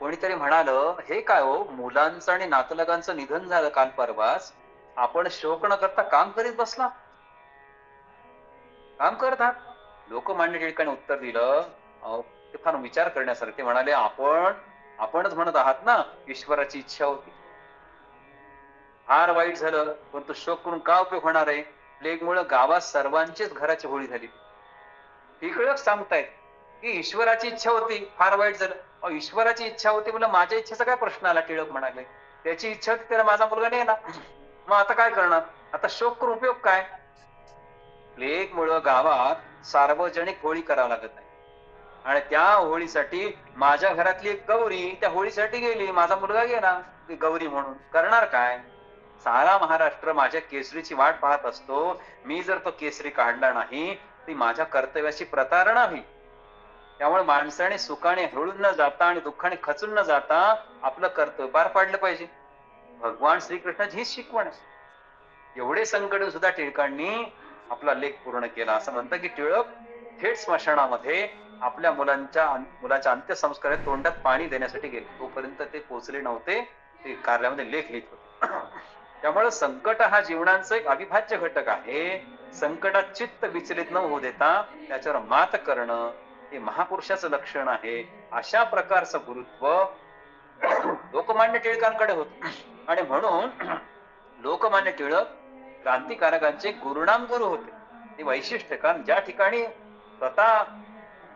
कोणीतरी म्हणालं, हे काय हो, मुलांचं आणि नातलगांचं निधन झालं काल परवाच, आपण शोक न करता काम करीत बसला. काम करत आहात? लोकमान्य टिळकाने उत्तर दिलं, ते फार विचार करण्यासारखे. ते म्हणाले, आपणच म्हणत आहात ना ईश्वराची इच्छा होती. फार वाईट झालं, पण तो शोक करून का उपयोग होणार आहे? प्लेगमुळे गावात सर्वांचीच घराची होळी झाली. टिळक सांगतायत की ईश्वराची इच्छा होती, फार वाईट झालं. ईश्वराची इच्छा होती म्हणलं, माझ्या इच्छेचा काय प्रश्न आला? टिळक म्हणाले, त्याची इच्छा होती, त्याला माझा मुलगा नाही ना, मग आता काय करणार? आता शोक करून उपयोग काय? प्लेगमुळे गावात सार्वजनिक होळी करावं लागत नाही. आणि त्या होळीसाठी माझ्या घरातली एक गौरी त्या होळीसाठी गेली, माझा मुलगा गेला गौरी म्हणून. करणार काय? सारा महाराष्ट्र माझ्या केसरीची वाट पाहत असतो. मी जर तो केसरी काढला नाही ती माझ्या कर्तव्याची प्रतारणा होईल. त्यामुळे माणसाने सुखाने हळून न जाता आणि दुःखाने खचून न जाता आपलं कर्तव्य पार पाडलं पाहिजे. भगवान श्रीकृष्णाची हीच शिकवण आहे. एवढे संकट सुद्धा टिळकांनी आपला लेख पूर्ण केला. असं म्हणतं की टिळक थेट स्मशानामध्ये आपल्या मुलाच्या अंत्यसंस्कारात तोंडात पाणी देण्यासाठी गेले. तोपर्यंत ते पोहोचले नव्हते. ते कार्यालयामध्ये लेख लिहित होते. त्यामुळे संकट हा जीवनाचा एक अविभाज्य घटक आहे. संकटात चित्त विचलित न होऊ देता त्याच्यावर मात करणं हे महापुरुषाचं लक्षण आहे. अशा प्रकारचं गुरुत्व लोकमान्य टिळकांकडे होत. आणि म्हणून लोकमान्य टिळक क्रांतिकारकांचे गुरुनाम गुरु होते. हे वैशिष्ट्य. कारण ज्या ठिकाणी स्वतः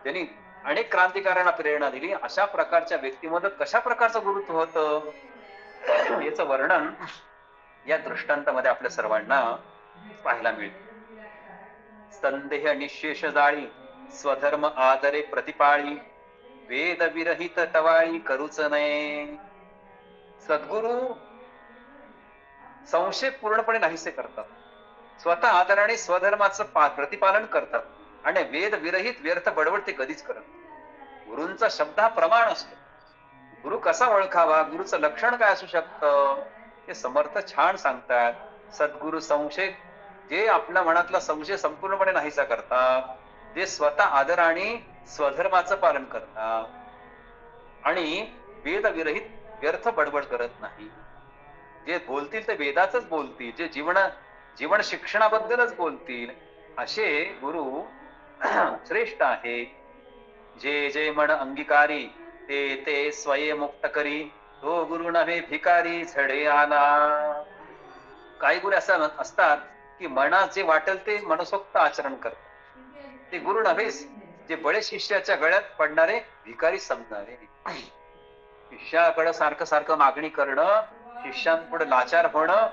त्यांनी अनेक क्रांतिकारांना प्रेरणा दिली, अशा प्रकारच्या व्यक्तिमत्वात कशा प्रकारचं गुरुत्व होतं याचं वर्णन या दृष्टांतामध्ये आपल्या सर्वांना पाहायला मिळतं. संदेह निशेष जाळी स्वधर्म आदरे प्रतिपाळी वेद विरहित टवाळी करूच नये. सद्गुरु संशय पूर्णपणे नाहीसे करतात. स्वतः आदराने स्वधर्माचं प्रतिपालन करतात आणि वेद विरहित व्यर्थ बडबड ते कधीच करत. गुरूंचा शब्द हा प्रमाण असतो. गुरु कसा ओळखावा, गुरुचं लक्षण काय असू शकतं हे समर्थ छान सांगतात. सद्गुरु संशय, जे आपल्या मनातला संशय संपूर्णपणे नाहीसा करतात, जे स्वतः आदराने स्वधर्माचं पालन करतात आणि वेद विरहित व्यर्थ बडबड करत नाही. जे बोलतील ते वेदाचंच बोलतील, जे जीवन शिक्षणाबद्दलच बोलतील, असे गुरु श्रेष्ठ आहे. जे जे मन अंगीकारी ते ते स्वये मुक्त करी, तो गुरु नव्हे भिकारी झडे आला. काही गुरु असं असतात की मनात जे वाटेल ते मनसोक्त आचरण करतात. ते गुरु नव्हेच, जे बळे शिष्याच्या गळ्यात पडणारे भिकारी समजणारे. शिष्याकडे सारखं सारखं मागणी करणं, शिष्यांपुढे लाचार होणं,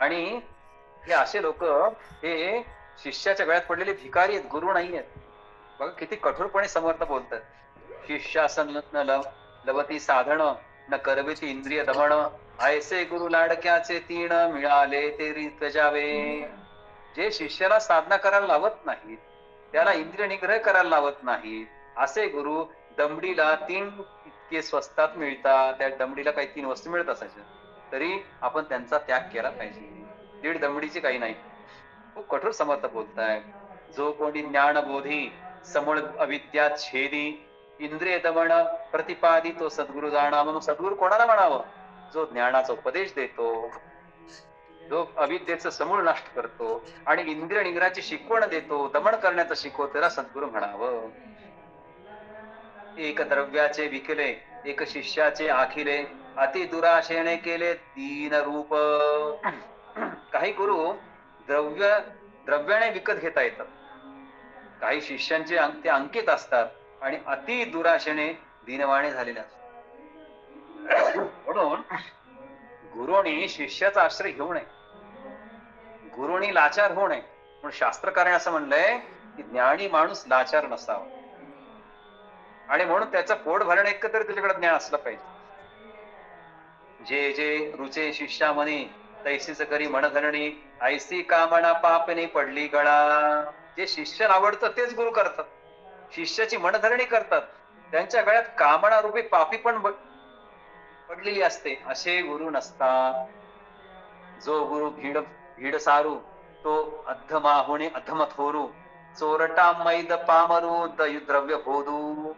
आणि हे असे लोक हे शिष्याच्या गळ्यात पडलेले भिकारी आहेत, गुरु नाही आहेत. बघा किती कठोरपणे समर्थ बोलतात. शिष्यासन न लवती साधन न करविती इंद्रिय दमन, ऐसे गुरु लाडक्याचे तीन मिळाले ते त्वजावे. जे शिष्याला साधना करायला लावत नाहीत, त्याला इंद्रिय निग्रह करायला लावत नाहीत, असे गुरु दमडीला 3 इतके स्वस्तात मिळतात. त्या दमडीला काही 3 वस्तू मिळत असायच्या, तरी आपण त्यांचा त्याग केला पाहिजे. 1.5 दमडीची काही नाही. खूप कठोर समर्थ बोलताय. जो कोणी ज्ञान बोधी समूळ अविद्या छेदी, इंद्रिय दमन प्रतिपादितो सद्गुरु जाणा. मग सद्गुरु कोणाला म्हणावं? जो ज्ञानाचा उपदेश देतो, जो अविद्येचं समूळ नष्ट करतो आणि इंद्रिय निग्रहाची शिकवण देतो, दमन करण्याचं शिकवतो, त्याला सद्गुरु म्हणावं. एक द्रव्याचे विकले, एक शिष्याचे आखिले, अति दुराशेने केले दीन रूप. काही गुरु द्रव्याने विकत घेता येतात, काही शिष्यांचे ते अंकित असतात आणि अति दुराशेने दीनवाणे झालेले असतात. म्हणून गुरुनी शिष्याचा आश्रय घेऊ नये, गुरुनी लाचार होऊ नये. म्हणून शास्त्रकाराने असं म्हणलंय की ज्ञानी माणूस लाचार नसावा आणि म्हणून त्याचं पोट भरणे इतकं तरी तुझ्याकडे ज्ञान असलं पाहिजे. जे जे रुचे शिष्या म्हणी तैसीच करी म्हणधरणी, ऐसी कामना पापने पडली गळा. जे शिष्य आवडतं तेच गुरु करतात, शिष्याची मनधरणी करतात, त्यांच्या गळ्यात कामना रूपी पापी पण पडलेली असते, असे गुरु नसतात. जो गुरु भीड सारू तो अधमा होणे अधम थोरू, चोरटा मैद पामरू द्रव्य बोधू.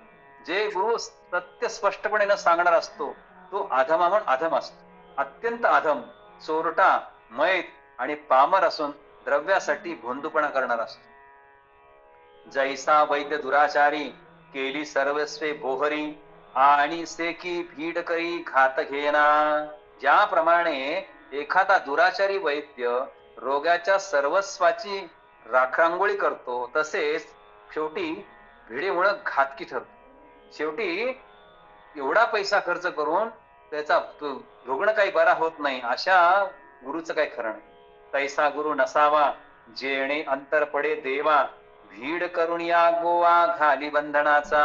जे गुरु सत्य स्पष्टपणे न सांगणार असतो तो अधमा म्हणून अधम असतो, अत्यंत अधम, चोरटा, मैद आणि पामर असून द्रव्यासाठी भोंदूपणा करणार असतो. जैसा वैद्य दुराचारी केली सर्वस्वे बोहरी, आणि सेकी भीड करी घात घेना. ज्याप्रमाणे एखादा दुराचारी वैद्य रोगाच्या सर्वस्वाची राखरांगोळी करतो, तसेच शेवटी भिडेमुळे घातकी ठरतो. शेवटी एवढा पैसा खर्च करून त्याचा रुग्ण काही बरा होत नाही, अशा गुरुचं काही खरं नाही. तैसा गुरु नसावा जेणे अंतर पडे देवा, भीड करून या गोवा घाली बंधनाचा.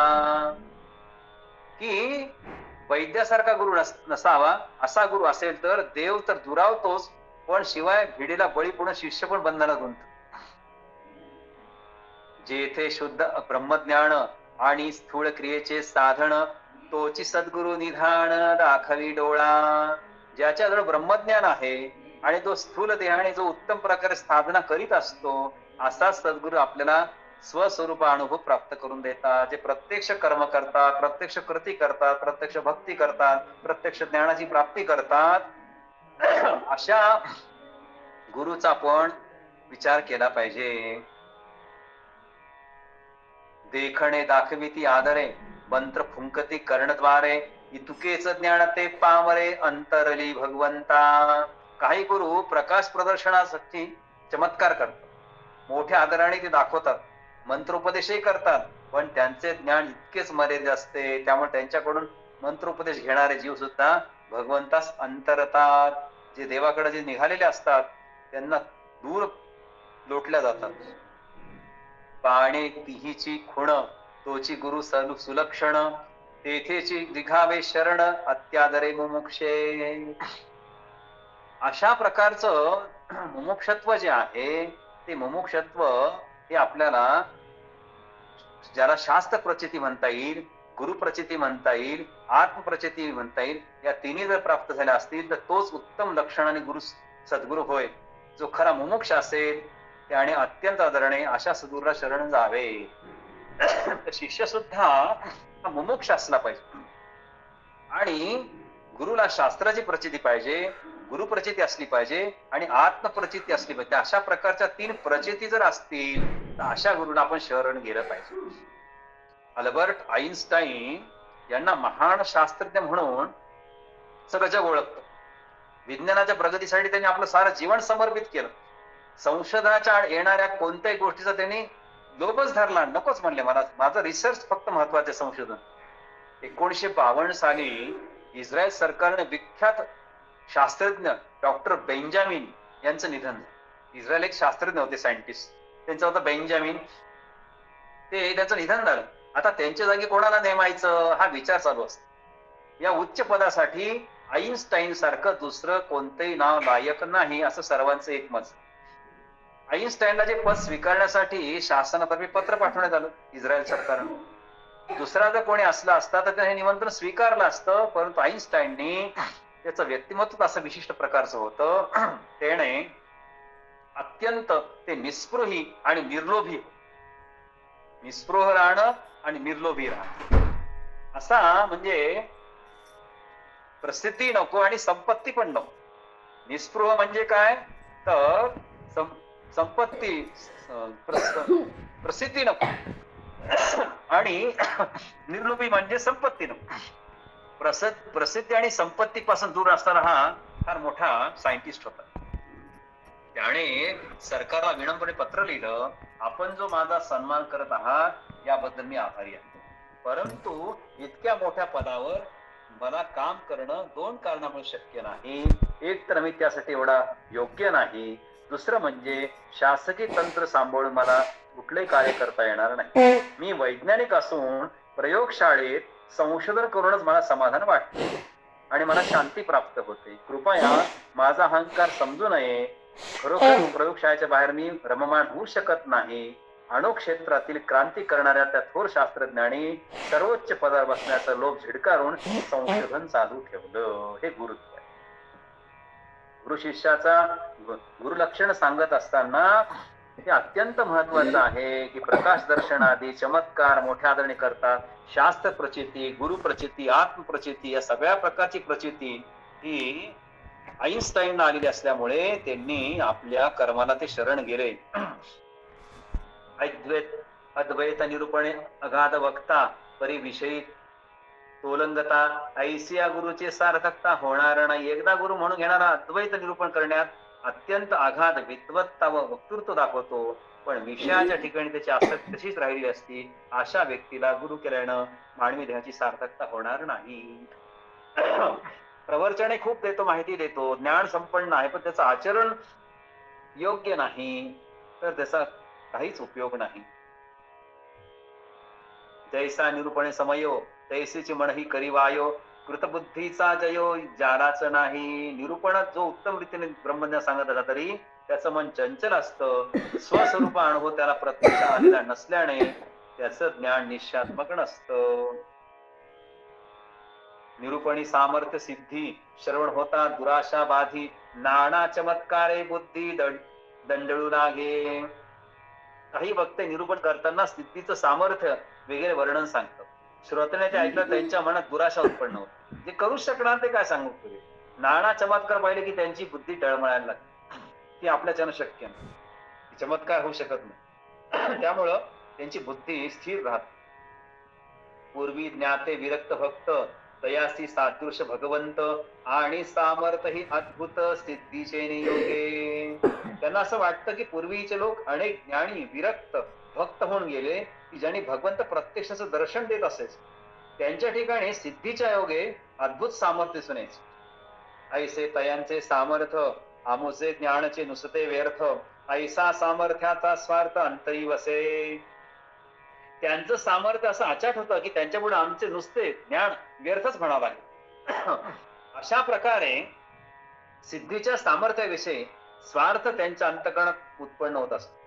की वैद्यासारखा गुरु नसावा, असा गुरु असेल तर देव तर दुरावतोच, पण शिवाय भिडेला बळी पडून शिष्य पण बंधनात गुंततो. जेथे शुद्ध ब्रह्मज्ञान आणि स्थूल क्रियेचे साधन, तोची सद्गुरु निधान दाखवी डोळा. ज्याच्याजवळ ब्रह्मज्ञान आहे आणि तो स्थूल देहाने जो उत्तम प्रकारे साधना करीत असतो, असा सद्गुरु आपल्याला स्वस्वरूप अनुभव प्राप्त करून देतात. जे प्रत्यक्ष कर्म करतात, प्रत्यक्ष कृती करतात, प्रत्यक्ष भक्ती करतात, प्रत्यक्ष ज्ञानाची प्राप्ती करतात, अशा गुरुचा आपण विचार केला पाहिजे. देखणे दाखविती आदरे, मंत्र फुंकती कर्णद्वारे, इतुकेच ज्ञान ते पामरे अंतरली भगवंता. काही गुरु प्रकाश प्रदर्शनासाठी चमत्कार करतात, मोठ्या आदराने ते दाखवतात, मंत्रोपदेशही करतात, पण त्यांचे ज्ञान इतकेच मर्यादित असते. त्यामुळे त्यांच्याकडून मंत्रोपदेश घेणारे जीव सुद्धा भगवंतास अंतरतात. जे देवाकडे जे निघालेले असतात त्यांना दूर लोटल्या जातात. पाणे तिहीची खुण, तोची गुरु सुलक्षण, तेथेची निघावे शरण अत्यादरे मुमुक्षे. अशा प्रकारचं मुमुक्षत्व जे आहे ते मुमुक्षत्व हे आपल्याला, ज्याला शास्त्र प्रचिती म्हणता येईल, गुरु प्रचिती म्हणता येईल, आत्मप्रचिती म्हणता येईल, या तिन्ही जर प्राप्त झाल्या असतील तर तोच उत्तम लक्षण आणि सद्गुरु होय. जो खरा मुमुक्ष असेल त्याने अत्यंत आदरणे अशा सद्गुरूला शरण जावे. शिष्य सुद्धा मुमुक्ष असला पाहिजे आणि गुरुला शास्त्राची प्रचिती पाहिजे, गुरु प्रचिती असली पाहिजे आणि आत्मप्रचिती असली पाहिजे. अशा प्रकारच्या 3 प्रचिती जर असतील तर अशा गुरुला आपण शरण गेलं पाहिजे. अल्बर्ट आईन्स्टाईन यांना महान शास्त्रज्ञ म्हणून सगळं जग ओळखतं. विज्ञानाच्या प्रगतीसाठी त्यांनी आपलं सारं जीवन समर्पित केलं. संशोधनाच्या येणाऱ्या कोणत्याही गोष्टीचा त्यांनी लोभच धरला, नकोच म्हणले, मला माझं रिसर्च फक्त महत्वाचे संशोधन. 1952 साली इस्रायल सरकारने विख्यात शास्त्रज्ञ डॉक्टर बेंजामिन यांचं निधन झालं. इस्रायल एक शास्त्रज्ञ होते, सायंटिस्ट, त्यांचं होतं बेंजामिन. ते त्यांचं निधन झालं. आता त्यांच्या जागी कोणाला नेमायचं हा विचार चालू असतो. या उच्च पदासाठी आईन्स्टाईन सारखं दुसरं कोणतंही नाव लायक नाही, असं सर्वांचं एकमत. आईन्स्टाईनला जे पद स्वीकारण्यासाठी शासनातर्फे पत्र पाठवण्यात आलं इस्रायल सरकारनं. दुसरा जर कोणी असला असता तर हे निमंत्रण स्वीकारलं असतं, परंतु आईन्स्टाईननी, त्याचं व्यक्तिमत्व असं विशिष्ट प्रकारचं होतं, त्याने अत्यंत ते निस्पृही आणि निर्लोभी, निस्पृह राहणं आणि निर्लोभी राहणं, असा म्हणजे प्रसिद्धी नको आणि संपत्ती पण नको. निस्पृह म्हणजे काय तर संपत्ती प्रसिद्धी नको आणि निर्लोभी म्हणजे संपत्ती नको. प्रसिद्धी आणि संपत्तीपासून दूर असताना हा फार मोठा सायंटिस्ट होता. त्याने सरकारला विनम्रपणे पत्र लिहिलं, आपण जो माझा सन्मान करत आहात याबद्दल मी आभारी आहे, परंतु इतक्या मोठ्या पदावर मला काम करणं 2 कारणामुळे शक्य नाही. एक तर मी त्यासाठी एवढा योग्य नाही, दुसरं म्हणजे शासकीय तंत्र सांभाळून मला कुठलंही कार्य करता येणार नाही. मी वैज्ञानिक असून प्रयोगशाळेत संशोधन करूनच मला समाधान वाटते आणि मला शांती प्राप्त होते. कृपया माझा अहंकार समजू नये. खरोखर प्रयोगशाळेच्या बाहेर मी रममाण होऊ शकत नाही. अणुक्षेत्रातील क्रांती करणाऱ्या त्या थोर शास्त्रज्ञांनी सर्वोच्च पदावर बसण्याचा लोभ झिडकारून संशोधन चालू ठेवलं. हे गुरुत्व आहे. गुरु शिष्याचा गुरुलक्षण सांगत असताना हे अत्यंत महत्वाचं आहे की प्रकाश दर्शन आदी चमत्कार मोठ्या आदरणी करतात. शास्त्र प्रचिती, गुरु प्रचिती, आत्मप्रचिती या सगळ्या प्रकारची प्रचिती ही आईन्स्टाईन आलेली असल्यामुळे त्यांनी आपल्या कर्माला ते शरण गेले. अद्वैत निरूपणे अगाध वक्ता परिविषयी तोलंगता ऐसिया गुरुचे सार्थकता होणार नाही. एकदा गुरु म्हणून घेणारा अद्वैत निरूपण करण्यात अत्यंत आघात विद्वत्ता व वक्तृत्व दाखवतो, पण विषयाच्या ठिकाणी त्याची आसक्ती तशीच राहिली असती. अशा व्यक्तीला गुरु केल्यानं मानवी देहाची सार्थकता होणार नाही. प्रवचने खूप देतो, माहिती देतो, ज्ञान संपन्न आहे, पण त्याचं आचरण योग्य नाही तर त्याचा काहीच उपयोग नाही. जैसा निरूपणे समयो तैसीची म्हणही करीवायो कृतबुद्धीचा जयो जाराच नाही. निरूपणात जो उत्तम रीतीने ब्रह्मज्ञान सांगत असला तरी त्याचं मन चंचल असतं. स्वस्वरूप अनुभव त्याला प्रत्यक्ष आलेला नसल्याने त्याचं ज्ञान निश्चयात्मक नसतं. निरूपणी सामर्थ्य सिद्धी श्रवण होता दुराशा बाधी नाना चमत्कारे बुद्धी दंडळू लागे. काही वक्ते निरूपण करताना सिद्धीचं सामर्थ्य वगैरे वर्णन सांगतात. श्रोत्याने ते ऐकलं त्यांच्या मनात दुराशा उत्पन्न होते. जे करू शकणार ते काय सांगू पुढे. नाना चमत्कार पाहिले की त्यांची बुद्धी टळमळायला लागते. ती आपल्याच्यानं शक्य नाही, चमत्कार होऊ शकत नाही. त्यामुळं त्यांची बुद्धी स्थिर राहते. पूर्वी ज्ञाते विरक्त भक्त तयासी सादृश भगवंत आणि सामर्थ ही अद्भुत सिद्धीचे नियोगे. त्यांना असं वाटतं की पूर्वीचे लोक अनेक ज्ञानी विरक्त भक्त होऊन गेले की ज्यांनी भगवंत प्रत्यक्षाचं दर्शन देत असेच. त्यांच्या ठिकाणी सिद्धीच्या योगे अद्भुत सामर्थ्य सुनेच. ऐसे तयांचे सामर्थ्य आमुचे ज्ञानाचे नुसते व्यर्थ ऐसा सामर्थ्याचा स्वार्थ अंतरी वसे. त्यांचं सामर्थ्य असं अचाट होतं की त्यांच्यापुढे आमचे नुसते ज्ञान व्यर्थच म्हणावं लागेल. अशा प्रकारे सिद्धीच्या सामर्थ्याविषयी स्वार्थ त्यांच्या अंतःकरणात उत्पन्न होत असतो.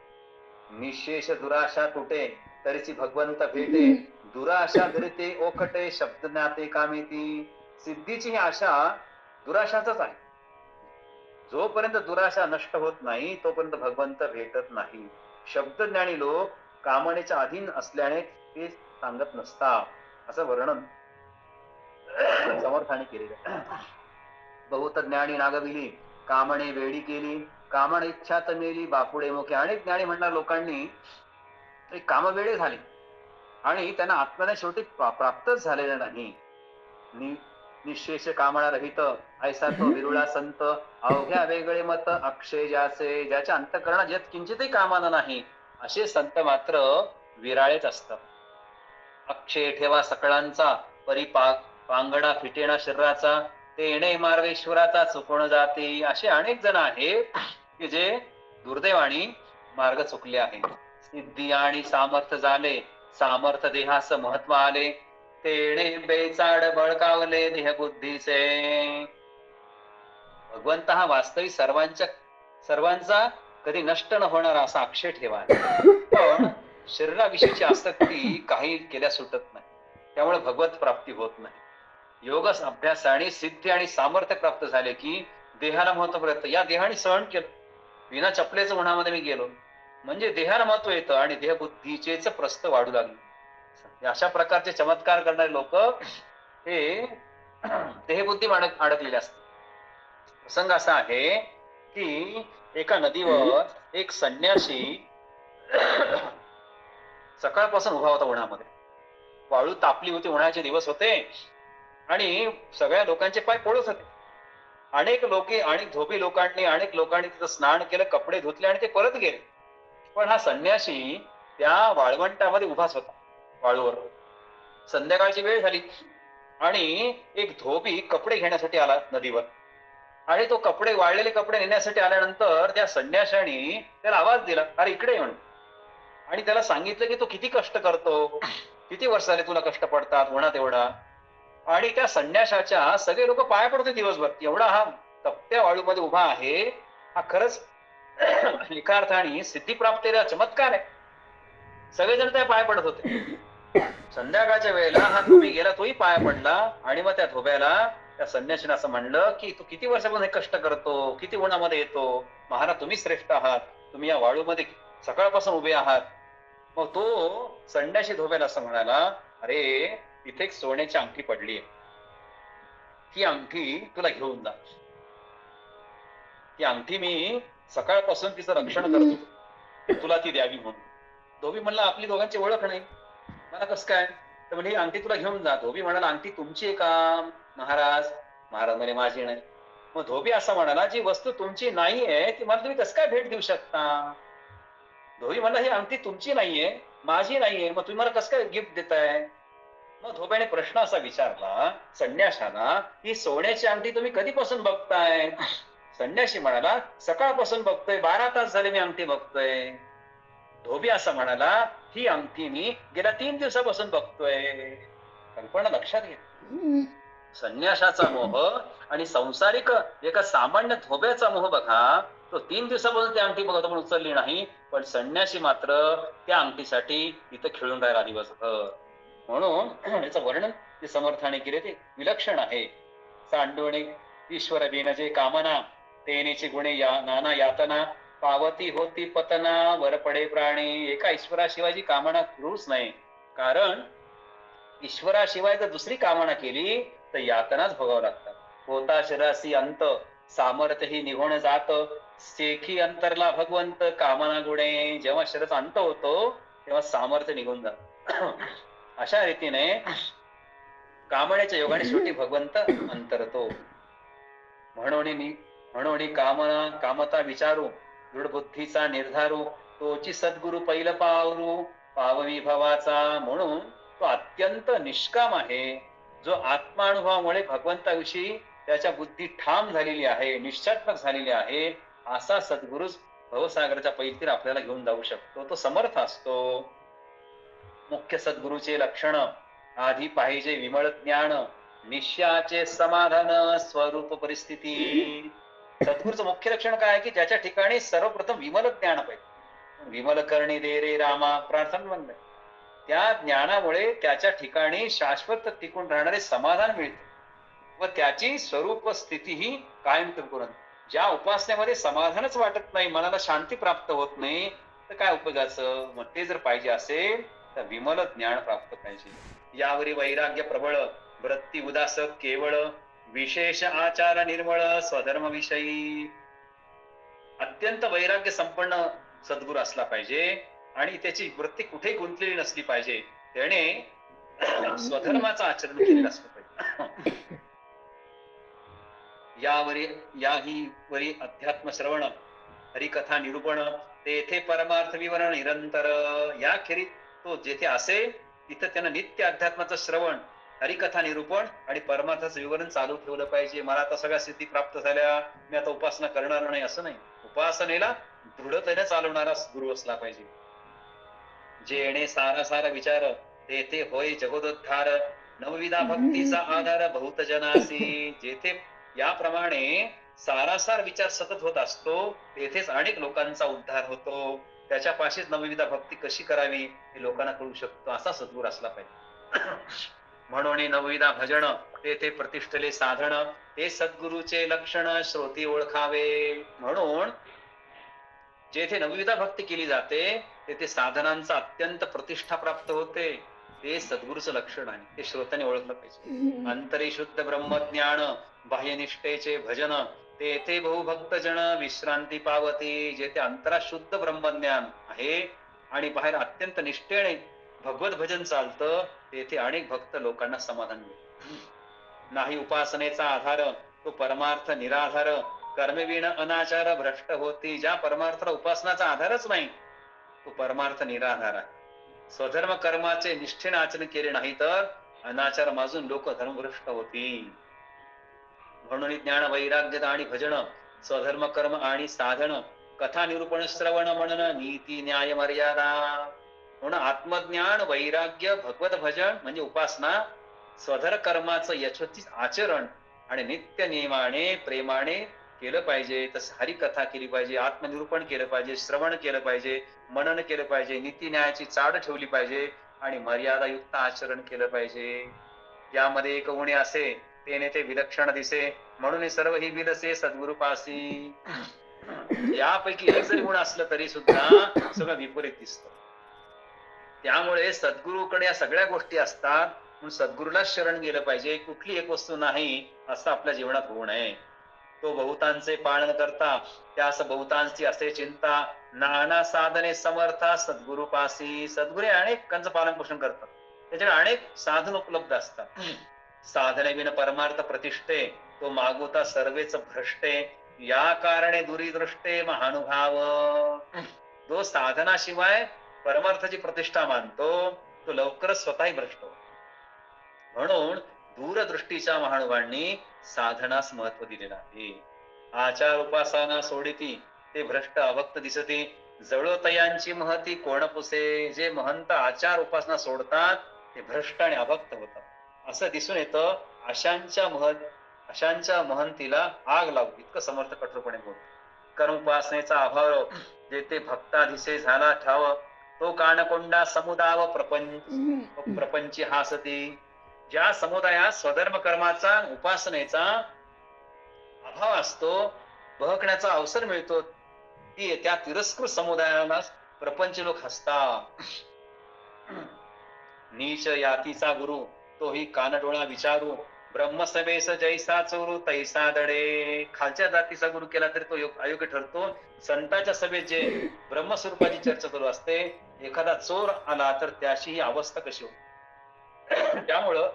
निशेष दुराशा तुटे तरीची भगवंत भेटे दुराशा धरिते ओखटे शब्द ज्ञाते कामिती. सिद्धीची ही आशा दुराशाच आहे. जोपर्यंत दुराशा नष्ट होत नाही तोपर्यंत भगवंत भेटत नाही. शब्दज्ञानी लोक कामनेच्या अधीन असल्याने ते सांगत नसतात असं वर्णन समर्थाने केलेलं. बहुत ज्ञानी नागविली कामणे वेडी केली कामण इच्छात मेली बापुडे मुखे. अनेक ज्ञानी म्हणणार लोकांनी कामवेडे झाले आणि त्यांना आत्म्याने शेवटी प्राप्तच झालेलं नाही. निशेष कामना रहित ऐसा तो विरुळा संत अवघ्या वेगळे मत अक्षय ज्याचे ज्याच्या अंतःकरणात ज्यात किंचितही कामाना नाही असे संत मात्र विराळेच असतात. अक्षय ठेवा सकळांचा पांगडा फिटेना शरीराचा तेणे मार्गेश्वराचा चुकून जाते. असे अनेक जण आहेत की जे दुर्दैवाने मार्ग चुकले आहेत. सिद्धी आणि सामर्थ्य झाले सामर्थ्य देहास महत्व आले तेणे बेचाड बळकावले देह बुद्धीचे. भगवंत हा वास्तविक सर्वांचा कधी नष्ट न होणारा असा अक्षय ठेवा. पण शरीराविषयीची आसक्ती काही केल्या सुटत नाही. त्यामुळे भगवत प्राप्ती होत नाही. योग अभ्यासाने सिद्धी आणि सामर्थ्य प्राप्त झाले की देहाला महत्व मिळतं. या देहाने सहन केलं विना चपलेचं उन्हामध्ये मी गेलो म्हणजे देहाला महत्व येतं आणि देहबुद्धीचेच प्रस्त वाढू लागले. अशा प्रकारचे चमत्कार करणारे लोक हे देहबुद्धी अडकलेले असतात. प्रसंग असा आहे की एका नदीवर एक संन्यासी सकाळपासून उभा होता उन्हामध्ये. वाळू तापली होती, उन्हाचे दिवस होते आणि सगळ्या लोकांचे पाय पोळत होते. अनेक धोबी लोकांनी तिथं स्नान केलं, कपडे धुतले आणि ते परत गेले. पण हा संन्यासी त्या वाळवंटामध्ये उभाच होता वाळूवर. संध्याकाळची वेळ झाली आणि एक धोबी कपडे घेण्यासाठी आला नदीवर आणि तो वाळलेले कपडे नेण्यासाठी आल्यानंतर त्या संन्याशाने त्याला आवाज दिला, अरे इकडे ये म्हणून. आणि त्याला सांगितलं की तू किती कष्ट करतो, किती वर्ष झाले तुला कष्ट पडतात उन्हात एवढा. आणि त्या संन्याशाच्या सगळे लोक पाया पडते दिवसभर. एवढा हा तप्त्या वाळूमध्ये उभा आहे, हा खरंच एका अर्थाने सिद्धिप्राप्त चमत्कार आहे. सगळेजण त्या पाया पडत होते. संध्याकाळच्या वेळेला हा धोबी गेला, तोही पाया पडला आणि मग त्या धोब्याला त्या संन्यासीने असं म्हणलं की तू किती वर्षापासून हे कष्ट करतो, किती उन्हामध्ये येतो, महाराज तुम्ही श्रेष्ठ आहात, तुम्ही या वाळूमध्ये सकाळपासून उभे आहात. मग तो संन्यासी धोब्याला असं म्हणाला, अरे इथे एक सोन्याची अंगठी पडली आहे, ही अंगठी तुला घेऊन जा. ती अंगठी मी सकाळपासून तिचं रक्षण करत होतो, तुला ती द्यावी म्हणून. धोबी म्हणला आपली दोघांची ओळख नाही, मला कसं काय? तर म्हणजे ही अंगठी तुला घेऊन जा. धोबी म्हणाला अंगठी तुमची आहे का महाराज? महाराज म्हणे माझी नाही. मग धोबी असा म्हणाला, जी वस्तू तुमची नाहीये ती मला तुम्ही कसं काय भेट देऊ शकता? धोबी म्हणला ही अंगठी तुमची नाहीये, माझी नाहीये, मग तुम्ही मला कसं काय गिफ्ट देताय? मग धोब्याने प्रश्न असा विचारला संन्याशाला, ही सोन्याची अंगठी तुम्ही कधीपासून बघताय? संन्याशी म्हणाला, सकाळपासून बघतोय, 12 तास झाले मी अंगठी बघतोय. धोबी असा म्हणाला, ही अंगठी मी गेल्या 3 दिवसापासून बघतोय. कल्पना लक्षात घ्या. संन्याशाचा मोह आणि संसारिक एका सामान्य धोब्याचा मोह बघा. तो 3 दिवसापासून त्या अंगठी बघतो पण उचलली नाही, पण संन्यासी मात्र त्या अंगठीसाठी इथं खेळून राहिला दिवसभर. म्हणून याचं वर्णन ते समर्थाने केले ते विलक्षण आहे. सांडोणे ईश्वर बिनजे कामना, तेनेची गुणे नाना यातना, पावती होती पतना, वर पडे प्राणी. एका ईश्वराशिवायची कामना करूच नाही, कारण ईश्वराशिवाय जर दुसरी कामना केली तर यातनाच भोगावं लागतात. होता शरीरासी अंत, सामर्थ्य ही निघून जात, सेखी अंतरला भगवंत कामना गुणे. जेव्हा शरीराचा अंत होतो तेव्हा सामर्थ्य निघून जात. अशा रीतीने कामनेच्या योगाने शेवटी भगवंत अंतरतो. म्हणून कामता विचारू, दृढ बुद्धीचा निर्धारू, तोची सद्गुरु पैल पावरू, पाववी भवाचा. म्हणून तो अत्यंत निष्काम आहे, जो आत्मानुभवामुळे भगवंताविषयी त्याच्या बुद्धी ठाम झालेली आहे, निश्चयात्मक झालेली आहे. असा सद्गुरुच भवसागराच्या पैलतील आपल्याला घेऊन जाऊ शकतो. तो समर्थ असतो. मुख्य सद्गुरूचे लक्षण, आधी पाहिजे विमळ ज्ञान, निश्चयाचे समाधान, स्वरूप परिस्थिती. सद्गुरूचं मुख्य लक्षण काय आहे की ज्याच्या ठिकाणी सर्वप्रथम विमल ज्ञान पाहिजे. विमल करणी दे रे रामा प्रार्थना म्हणलं. त्या ज्ञानामुळे त्याच्या ठिकाणी शाश्वत टिकून राहणारे समाधान मिळते व त्याची स्वरूप स्थिती ही कायम टिकून. ज्या उपासनेमध्ये समाधानच वाटत नाही, मनाला शांती प्राप्त होत नाही, तर काय उपयोगाचं? मग ते जर पाहिजे असेल तर विमल ज्ञान प्राप्त पाहिजे. यावरी वैराग्य प्रबळ, वृत्ती उदास केवळ, विशेष आचार निर्मळ, स्वधर्मविषयी. अत्यंत वैराग्य संपन्न सद्गुरू असला पाहिजे आणि त्याची वृत्ती कुठे गुंतलेली नसली पाहिजे. त्याने स्वधर्माचं आचरण केलेलं असलं पाहिजे. याही अध्यात्म श्रवण, हरिकथा निरूपण, तेथे परमार्थ विवरण निरंतर. याखेरीज तो जेथे असेल तिथं त्यानं नित्य अध्यात्माचं श्रवण, हरिकथा निरूपण आणि परमार्थाचं विवरण चालू ठेवलं पाहिजे. मला आता सगळ्या सिद्धी प्राप्त झाल्या, मी आता उपासना करणार नाही असं नाही. उपासनेला दृढतेने चालवणारा गुरु असला पाहिजे. जेणे सारा विचार, तेथे होय जगोदोद्धार, नवविधा भक्तीचा आधार बहुत जनासी. जेथे याप्रमाणे सारासार विचार सतत होत असतो तेथेच अनेक लोकांचा उद्धार होतो. त्याच्या पाशीच नवविधा भक्ती कशी करावी हे लोकांना कळू शकतो. असा सद्गुरू असला पाहिजे. म्हणून नवविधा भजन, तेथे प्रतिष्ठले साधन, ते सद्गुरूचे लक्षण श्रोती ओळखावे. म्हणून जेथे नवविधा भक्ती केली जाते तेथे साधनांचा अत्यंत प्रतिष्ठा प्राप्त होते. ते सद्गुरूचं लक्षण आहे. ते श्रोत्याने ओळखलं पाहिजे. अंतरी शुद्ध ब्रह्मज्ञान बाह्यनिष्ठेचे भजन तेथे बहुभक्त जन विश्रांती पावती. जेथे अंतरात शुद्ध ब्रह्मज्ञान आहे आणि बाहेर अत्यंत निष्ठेने भगवत भजन चालतं, तेथे अनेक भक्त लोकांना समाधान मिळतं. नाही उपासनेचा आधार तो परमार्थ निराधार, कर्मविण अनाचार भ्रष्ट होती. ज्या परमार्थाला उपासनाचा आधारच नाही तो परमार्थ निराधार आहे. स्वधर्म कर्माचे निष्ठेने आचरण केले नाही तर अनाचार माजून लोक धर्मभ्रष्ट होती. म्हणून ज्ञान वैराग्य आणि भजन, स्वधर्म कर्म आणि साधन, कथा निरूपण श्रवण म्हणन, नीती न्याय मर्यादा. म्हणून आत्मज्ञान वैराग्य भगवत भजन म्हणजे उपासना, स्वधर कर्माचं यशस्वी आचरण आणि नित्य नियमाने प्रेमाने केलं पाहिजे. तसं हरिकथा केली पाहिजे, आत्मनिरूपण केलं पाहिजे, श्रवण केलं पाहिजे, मनन केलं पाहिजे, नीती न्यायाची चाड ठेवली पाहिजे आणि मर्यादायुक्त आचरण केलं पाहिजे. यामध्ये एक उणे असे तेने ते विलक्षण दिसे, म्हणून सर्व ही विलसे सद्गुरुपासी. यापैकी एक जरी गुण असलं तरी सुद्धा सगळं विपरीत दिसतं. त्यामुळे सद्गुरूकडे या सगळ्या गोष्टी असतात, म्हणून सद्गुरूलाच शरण गेलं पाहिजे. कुठली एक वस्तू नाही असं आपल्या जीवनात होऊ नये. तो बहुतांचे पालन करता त्यास बहुतांची असे चिंता, नाना साधने समर्था सद्गुरूपासी. सद्गुरू अनेकांचं पालन पोषण करतात, त्याच्याकडे अनेक साधन उपलब्ध असतात. साधने बिन परमार्थ प्रतिष्ठे, तो मागवता सर्वेच भ्रष्टे, या कारणे दुरीदृष्टे महानुभाव. जो साधनाशिवाय परमार्थाची प्रतिष्ठा मानतो तो लवकरच स्वतःही भ्रष्ट होतो. म्हणून दूरदृष्टीच्या महानुभावांनी साधनास महत्व दिलेलं आहे. आचार उपासना सोडिती ते भ्रष्ट अभक्त दिसती, जळोतयांची महती कोण पुसे. जे महंत आचार उपासना सोडतात ते भ्रष्ट आणि अभक्त होतात असं दिसून येतं. अशांच्या महंतीला आग लावू इतकं समर्थ कठोरपणे बोलतो. कर्म उपासनेचा अभाव जेथे भक्ताधिसे झाला ठाव, तो कानकोंडा समुदाव प्रपंची हासती. ज्या समुदायात स्वधर्म कर्माचा उपासनेचा अभाव असतो, बहकण्याचा अवसर मिळतो, ती त्या तिरस्कृत समुदायाला प्रपंच लोक हसतात. नीच यातीचा गुरु तोही कानडोळा विचारू, ब्रह्मसभेस जैसा चोरू तैसा दडे. खालच्या जातीचा गुरु केला तरी तो अयोग्य ठरतो. संतांच्या सभेत जे ब्रह्मस्वरूपाची चर्चा चालू असते, एखादा चोर आला तर त्याची ही अवस्था कशी होती. त्यामुळं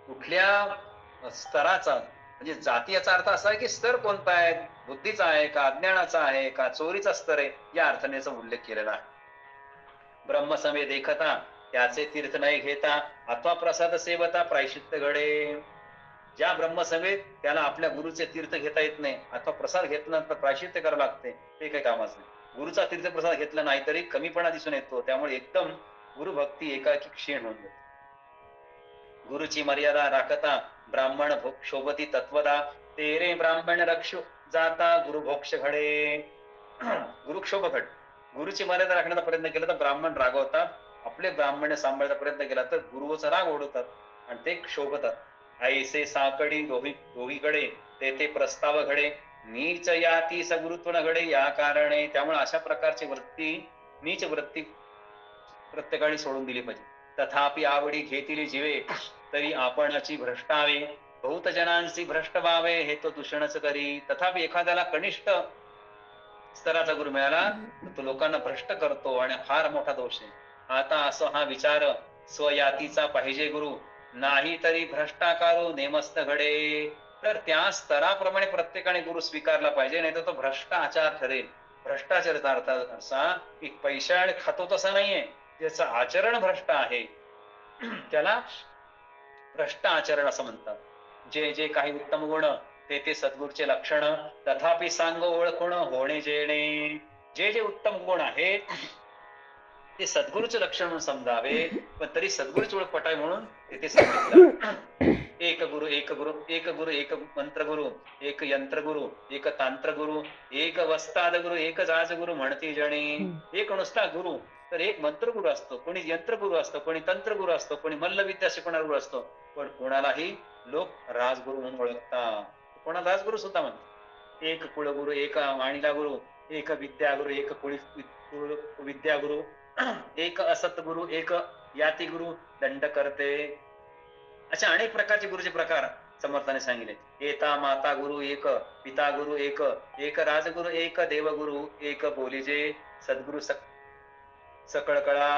कुठल्या स्तराचा म्हणजे जाती याचा अर्थ असा आहे की स्तर कोणता आहे, बुद्धीचा आहे का, अज्ञानाचा आहे का, चोरीचा स्तर आहे, या अर्थाने याचा उल्लेख केलेला आहे. ब्रह्मसमय देखता त्याचे तीर्थ नाही घेता, अथवा प्रसाद सेवता प्रायश्चित्त घडे. ज्या ब्रह्मसमेत त्याला आपल्या गुरुचे तीर्थ घेता येत नाही अथवा प्रसाद घेतला तर प्रायश्चित्त करावं लागते, ते काही कामाचं नाही. गुरुचा तीर्थ प्रसाद घेतला नाही तरी कमीपणा दिसून येतो. त्यामुळे एकदम गुरुभक्ती एकाकी क्षीण होऊन जाते. गुरुची मर्यादा राखता ब्राह्मण शोभती तत्वदा, तेरे ब्राह्मण रक्षु जाता गुरुभोक्ष घडे. गुरुक्षोभ घड. गुरुची मर्यादा राखण्याचा प्रयत्न केला तर ब्राह्मण रागवतात, आपले ब्राह्मण सांभाळण्याचा प्रयत्न केला तर गुरुचा राग ओढवतात आणि ते शोभतात. ऐसे साकडी दोहीकडे तेथे प्रस्ताव घडे, नीच याती सगुरुत्व न घडे या कारणे. त्यामुळे अशा प्रकारची वृत्ती, नीच वृत्ती प्रत्येकाने सोडून दिली पाहिजे. तथापि आवडी घेतील जीवे तरी आपणाची भ्रष्टावे, बहुत जनांची भ्रष्ट व्हावे हे तो दूषणच करी. तथापि एखाद्याला कनिष्ठ स्तराचा गुरु मिळाला तर तो लोकांना भ्रष्ट करतो आणि फार मोठा दोष आहे. आता असं हा विचार स्वयातीचा पाहिजे गुरु, नाही तरी भ्रष्टाकारो नेमस्त घडे. तर त्या स्तराप्रमाणे प्रत्येकाने गुरु स्वीकारला पाहिजे, नाही तर तो भ्रष्टाचार ठरेल. भ्रष्टाचाराचा अर्थ असा की पैशाने खातो तसा नाहीये, ज्याचं आचरण भ्रष्ट आहे त्याला भ्रष्ट आचरण असं म्हणतात. जे जे काही उत्तम गुण ते ते सद्गुरूचे लक्षण, तथापि सांग ओळखून होणे जेणे. जे जे उत्तम गुण आहे ते सद्गुरूचे लक्षण म्हणून समजावे, पण तरी सद्गुरूची ओळख पटावी म्हणून ते सांगितलं. एक गुरु एक गुरु एक गुरु एक मंत्र गुरु एक यंत्र गुरु एक तांत्र गुरु एक वस्ताद गुरु एक जाज गुरु म्हणते जणे. एक नुसता गुरु तर एक मंत्र गुरु असतो, कोणी यंत्र गुरु असतो, कोणी तंत्र गुरु असतो, कोणी मल्लविद्या शिकवणारा गुरु असतो. पण कोणालाही लोक राजगुरु म्हणून ओळखतात, कोणाला राजगुरु सुद्धा म्हणतात. एक कुळगुरु एक वाणीला गुरु एक विद्यागुरु एक विद्यागुरु एक असत गुरु, एक याती गुरु, दंड करते, अशा अनेक प्रकारचे गुरुचे प्रकार समर्थाने सांगितले. एता माता गुरु एक, पिता गुरु एक, एक राजगुरु एक, देवगुरु एक, बोलीजे सद्गुरु सकळ कळा.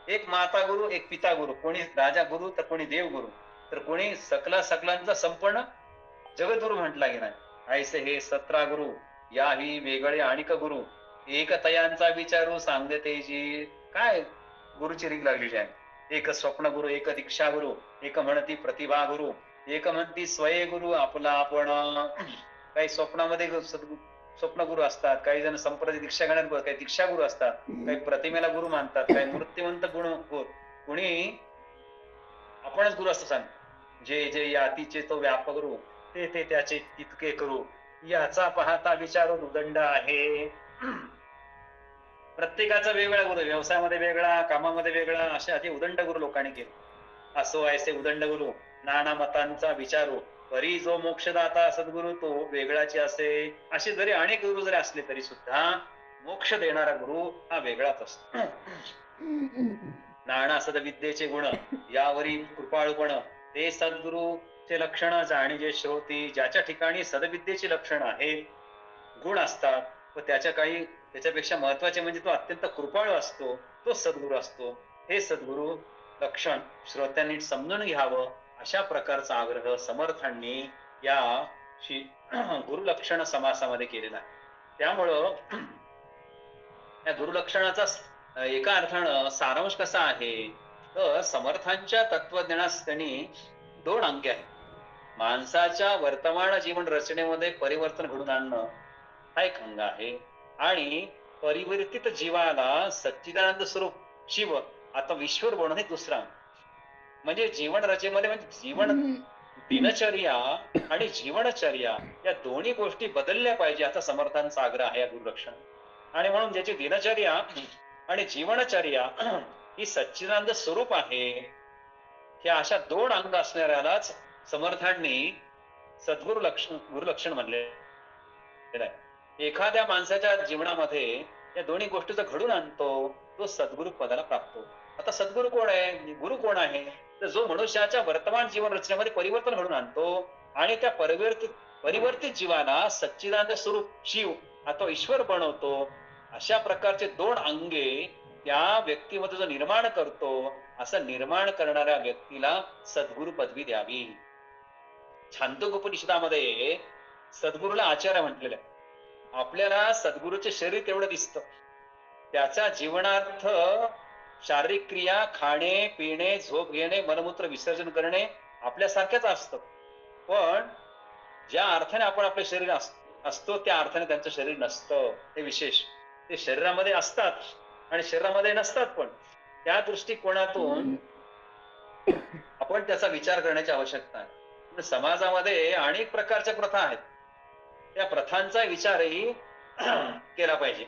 एक माता गुरु, एक पिता गुरु, कोणी राजा गुरु तर कोणी देव गुरु, तर कोणी सकलांचा संपूर्ण जगद्गुरु म्हटला गेला. ऐसे हे 17 गुरु, याही वेगळे आणिक गुरु, एक तयांचा विचारू सांगते तेजी. काय गुरुची रीग लागलेली आहे. एक स्वप्न गुरु, एक दीक्षा गुरु, एक म्हणती प्रतिभा गुरु, एक म्हणती स्वय गुरु आपला आपण. काही स्वप्नामध्ये स्वप्न गुरु असतात, काही जण संप्रदाय दीक्षा घेणार, काही दीक्षा गुरु असतात, काही प्रतिमेला गुरु मानतात, काही मूर्तिवंत गुण कोणी आपणच गुरु असं सांग. जे जे यातीचे तो व्याप गुरु, ते त्याचे तितके करू, याचा पाहता विचार उदंड आहे. प्रत्येकाचा वेगळा गुरु, व्यवसायामध्ये वेगळा, कामामध्ये वेगळा, असे अति उदंड गुरु लोकांनी केले. असो ऐसे उदंड गुरु, नाना मतांचा विचारू, परी जो मोक्षदाता सद्गुरु तो वेगळाचे असे. असे जरी अनेक गुरु जरी असले तरी सुद्धा मोक्ष देणारा गुरु हा वेगळाच असतो. नाना सदविद्येचे गुण, यावरी कृपाळूपण, ते सद्गुरूचे लक्षण जाणीजे श्रोती. ज्याच्या ठिकाणी सदविद्येचे लक्षण आहे, गुण असतात, व त्याच्यापेक्षा महत्वाचे म्हणजे तो अत्यंत कृपाळू असतो, तो सद्गुरू असतो. हे सद्गुरू लक्षण श्रोत्यांनी समजून घ्यावं, अशा प्रकारचा आग्रह समर्थांनी या गुरुलक्षण समासामध्ये केलेला आहे. त्यामुळं या गुरुलक्षणाचा एका अर्थानं सारांश कसा आहे, तर समर्थांच्या तत्वज्ञानास त्यांनी 2 अंगे आहेत. माणसाच्या वर्तमान जीवन रचनेमध्ये परिवर्तन घडून आणणं हा एक अंग आहे, आणि परिवर्तित जीवाला सच्चिदानंद स्वरूप शिव आता ईश्वर बनवणे दुसरा. म्हणजे जीवन रचनेमध्ये म्हणजे जीवन दिनचर्या आणि जीवनचर्या या दोन्ही गोष्टी बदलल्या पाहिजे, असा समर्थांचा आग्रह आहे या गुरुलक्षण. आणि म्हणून ज्याची दिनचर्या आणि जीवनचर्या ही सच्चिदानंद स्वरूप आहे, ह्या अशा 2 अंग असणाऱ्यालाच समर्थांनी गुरुलक्षण म्हणले. एखाद्या माणसाच्या जीवनामध्ये या दोन्ही गोष्टीचं घडून आणतो, तो सद्गुरु पदाला प्राप्त होतो. आता सद्गुरु कोण आहे, गुरु कोण आहे, तर जो मनुष्याच्या वर्तमान जीवन रचनेमध्ये परिवर्तन घडून आणतो आणि त्या परिवर्तित जीवाला सच्चिदानंद स्वरूप शिव आता ईश्वर बनवतो. अशा प्रकारचे 2 अंगे त्या व्यक्तीमध्ये जो निर्माण करतो, असं निर्माण करणाऱ्या व्यक्तीला सद्गुरु पदवी द्यावी. छांदोग्योपनिषदामध्ये सद्गुरूला आचार्य म्हटलेलं आहे. आपल्याला सद्गुरूचे शरीर तेवढं दिसतं, त्याचा जीवनार्थ शारीरिक क्रिया, खाणे पिणे, झोप घेणे, मनमूत्र विसर्जन करणे आपल्यासारख्याच असतं. पण ज्या अर्थाने आपण आपले शरीर असतो त्या अर्थाने त्यांचं शरीर नसतं. हे विशेष. ते शरीरामध्ये असतात आणि शरीरामध्ये नसतात, पण त्या दृष्टिकोनातून आपण त्याचा विचार करण्याची आवश्यकता आहे. समाजामध्ये अनेक प्रकारच्या प्रथा आहेत, त्या प्रथांचा विचारही केला पाहिजे.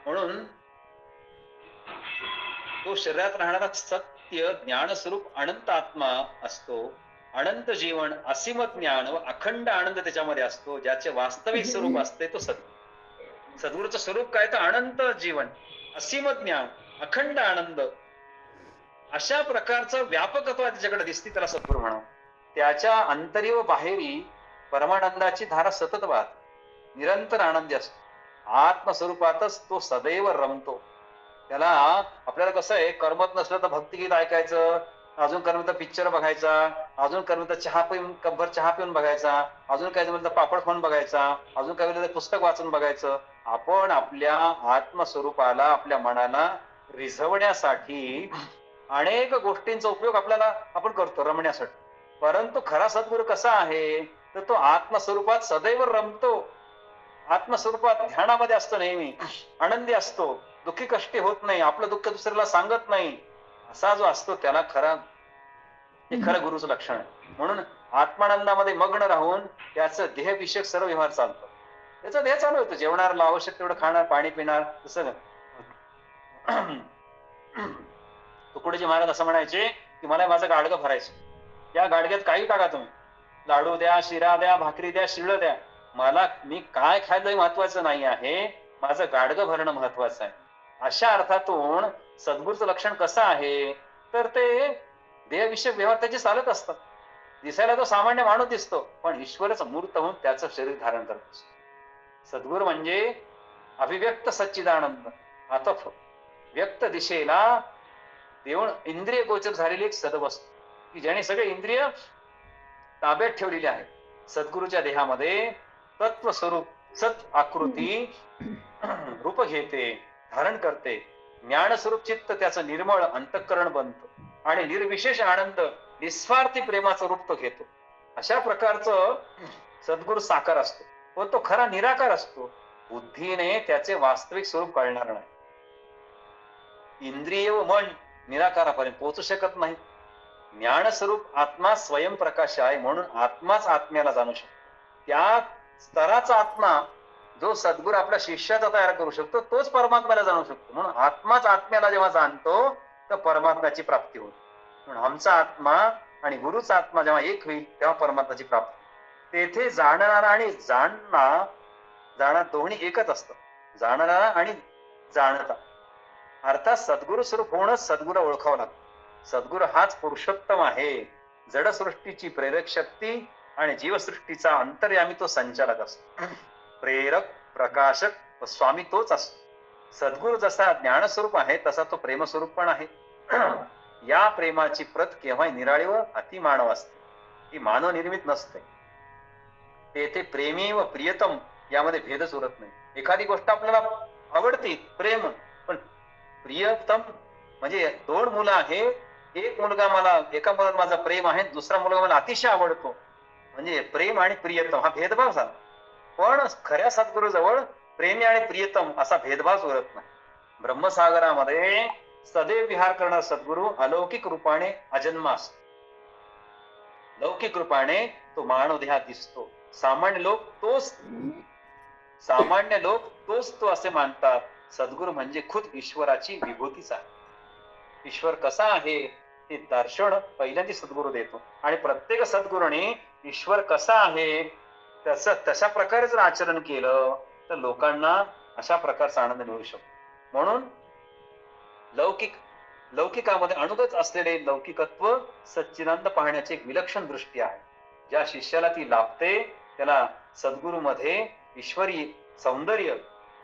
म्हणून तो शरीरात राहणारा सत्य ज्ञान स्वरूप अनंत आत्मा असतो. अनंत जीवन, असीम ज्ञान व अखंड आनंद त्याच्यामध्ये असतो. ज्याचे वास्तविक स्वरूप असते तो सद्गुरू. सद्गुरूचं स्वरूप काय, तर अनंत जीवन, असीम ज्ञान, अखंड आनंद, अशा प्रकारचं व्यापकत्व त्याच्याकडे दिसते, त्याला सद्गुरू म्हणावं. त्याच्या अंतरी व बाहेरी परमानंदाची धारा सतत वाहत, निरंतर आनंदी असतो. आत्मस्वरूपातच तो सदैव रमतो. त्याला आपल्याला कसं आहे, करमत नसलं तर भक्तिगीत ऐकायचं, अजून करमत पिक्चर बघायचा, अजून करमत चहा पिऊन कपभर चहा पिऊन बघायचा, अजून काय जमलं तर पापड खाऊन बघायचा, अजून काय तर पुस्तक वाचून बघायचं. आपण आपल्या आत्मस्वरूपाला, आपल्या मनाला रिझवण्यासाठी अनेक गोष्टींचा उपयोग आपण करतो रमण्यासाठी. परंतु खरा सद्गुरू कसा आहे, तर तो आत्मस्वरूपात सदैव रमतो. आत्मस्वरूपात ध्यानामध्ये असतो, नेहमी आनंदी असतो, दुःखी कष्टी होत नाही, आपलं दुःख दुसऱ्याला सांगत नाही, असा जो असतो त्याला हे खरं गुरुचं लक्षण आहे. म्हणून आत्मानंदामध्ये मग्न राहून त्याचं देहविषयक सर्व व्यवहार चालतो. त्याचा देह चालू होतो, जेवणार, आवश्यक तेवढं खाणार, पाणी पिणार, तसं. तुकडोजी महाराज असं म्हणायचे की मला माझं गाडगं भरायचं, या गाडग्यात काही टाका तुम्ही, लाडू द्या, शिरा द्या, भाकरी द्या, शिळ द्या, मी काय खायचं महत्वाचं नाही आहे, माझं गाडगं भरणं महत्वाचं आहे. अशा अर्थातून सद्गुरूचं लक्षण कसं आहे, तर ते देहविषयक व्यवहार त्याचे चालत असतात. दिसायला तो सामान्य माणूस दिसतो, पण ईश्वरच मूर्त होऊन त्याचं शरीर धारण करत असतो. सद्गुरू म्हणजे अभिव्यक्त सच्चिदानंद, आता व्यक्त दिशेला देऊन इंद्रिय गोचर झालेली एक सदवस्तू, की ज्याने सगळे इंद्रिय ताब्यात ठेवलेले आहे. सद्गुरूच्या देहामध्ये तत्व स्वरूप सत आकृती रूप घेते, धारण करते. ज्ञान स्वरूप चित्त त्याचं निर्मळ अंतःकरण बनतं आणि निर्विशेष आनंद निस्वार्थी प्रेमाचं रूप तो घेतो. अशा प्रकारचं सद्गुरू साकार असतो, पण तो खरा निराकार असतो. बुद्धीने त्याचे वास्तविक स्वरूप कळणार नाही. इंद्रिय व मन निराकारापर्यंत पोहोचू शकत नाही. ज्ञानस्वरूप आत्मा स्वयंप्रकाश आहे, म्हणून आत्माच आत्म्याला जाणू शकतो. त्या स्तराचा आत्मा जो सद्गुरू आपल्या शिष्याचा तयार करू शकतो, तोच परमात्म्याला जाणू शकतो. म्हणून आत्माच आत्म्याला जेव्हा जाणतो तर परमात्म्याची प्राप्ती होते. म्हणून आमचा आत्मा आणि गुरुचा आत्मा जेव्हा एक होईल तेव्हा परमात्म्याची प्राप्ती. तेथे जाणणारा आणि जाणा दोन्ही एकच असतं. जाणणारा आणि जाणता अर्थात सद्गुरु स्वरूप होणं सद्गुरू ओळखावं लागतं. सद्गुरू हाच पुरुषोत्तम आहे. जडसृष्टीची प्रेरक शक्ती आणि जीवसृष्टीचा अंतर्यामी तो संचालक असतो. प्रेरक, प्रकाशक व स्वामी तोच असतो. सद्गुरू जसा ज्ञानस्वरूप आहे तसा तो प्रेमस्वरूप पण आहे. या प्रेमाची प्रत केव्हा निराळी व अतिमानव असते, ती मानव निर्मित नसते. तेथे प्रेमी व प्रियतम यामध्ये भेदच उरत नाही. एखादी गोष्ट आपल्याला आवडते, प्रेम, पण प्रियतम म्हणजे दोन मुलं आहे, एक मुलगा मला, एका मुलात माझा प्रेम आहे, दुसरा मुलगा मला अतिशय आवडतो, म्हणजे प्रेम आणि प्रियतम हा भेदभाव झाला. पण खऱ्या सद्गुरू जवळ प्रेमी आणि प्रियतम असा भेदभाव उरत नाही. ब्रह्मसागरामध्ये सदैव विहार करणारा सद्गुरू अलौकिक रूपाने अजन्मा असतो. लौकिक रूपाने तो मानव देहात दिसतो. सामान्य लोक तोच तो असे मानतात. सद्गुरू म्हणजे खुद ईश्वराची विभूतीच आहे. ईश्वर कसा आहे हे दर्शन पहिल्यांदा सद्गुरू देतो आणि प्रत्येक सद्गुरूने ईश्वर कसा आहे तशा प्रकारे जर आचरण केलं तर लोकांना अशा प्रकारचा आनंद मिळू शकतो. म्हणून लौकिकामध्ये अनुगत असलेले लौकिकत्व सच्चिदानंद पाहण्याची एक विलक्षण दृष्टी आहे. ज्या शिष्याला ती लाभते त्याला सद्गुरूमध्ये ईश्वरी सौंदर्य,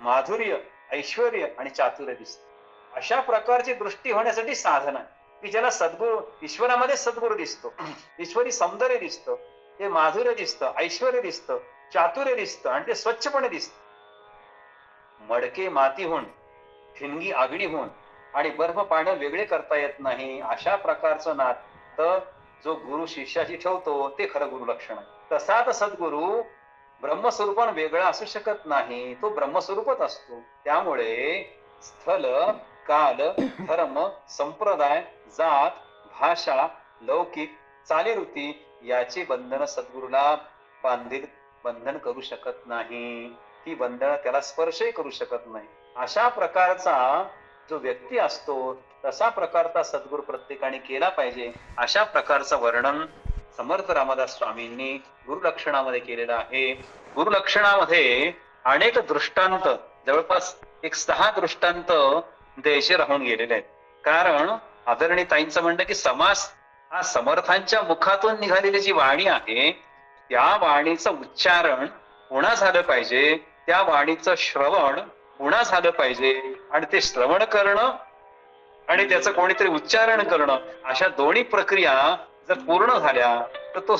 माधुर्य, ऐश्वर्य आणि चातुर्य दिसते. अशा प्रकारची दृष्टी होण्यासाठी साधन आहे की ज्याला सद्गुरू, ईश्वरामध्ये सद्गुरू दिसतो, ईश्वरी सौंदर्य दिसतं, ते माधुर्य दिसतं, ऐश्वर्य दिसतं, चातुर्य दिसतं आणि ते स्वच्छपणे दिसतं. मडके मातीहून, ठिणगी आगडीहून आणि बर्फ पाण्यात वेगळे करता येत नाही. अशा प्रकारचं नातं जो गुरु शिष्याशी ठेवतो ते खरं गुरु लक्षण आहे. तसाच सद्गुरू ब्रह्मस्वरूपान वेगळा असू शकत नाही, तो ब्रह्मस्वरूपच असतो. त्यामुळे स्थल, काल, धर्म, संप्रदाय, जात, भाषा, लौकिक चालीरीती याची बंधन सद्गुरूला बंधन करू शकत नाही. ती बंधन त्याला स्पर्शही करू शकत नाही. अशा प्रकारचा जो व्यक्ती असतो तसा प्रकारचा सद्गुरू प्रत्येकाने केला पाहिजे. अशा प्रकारचं वर्णन समर्थ रामदास स्वामींनी गुरुलक्षणामध्ये केलेलं आहे. गुरुलक्षणामध्ये अनेक दृष्टांत, जवळपास एक 6 दृष्टांत द्यायचे राहून गेलेले आहेत. कारण आदरणीय ताईंचं म्हणणं की समास हा समर्थांच्या मुखातून निघालेली जी वाणी आहे त्या वाणीचं उच्चारण पुन्हा झालं पाहिजे, त्या वाणीचं श्रवण पुन्हा झालं पाहिजे आणि ते श्रवण करणं आणि त्याचं कोणीतरी उच्चारण करणं, अशा दोन्ही प्रक्रिया जर पूर्ण झाल्या तर तो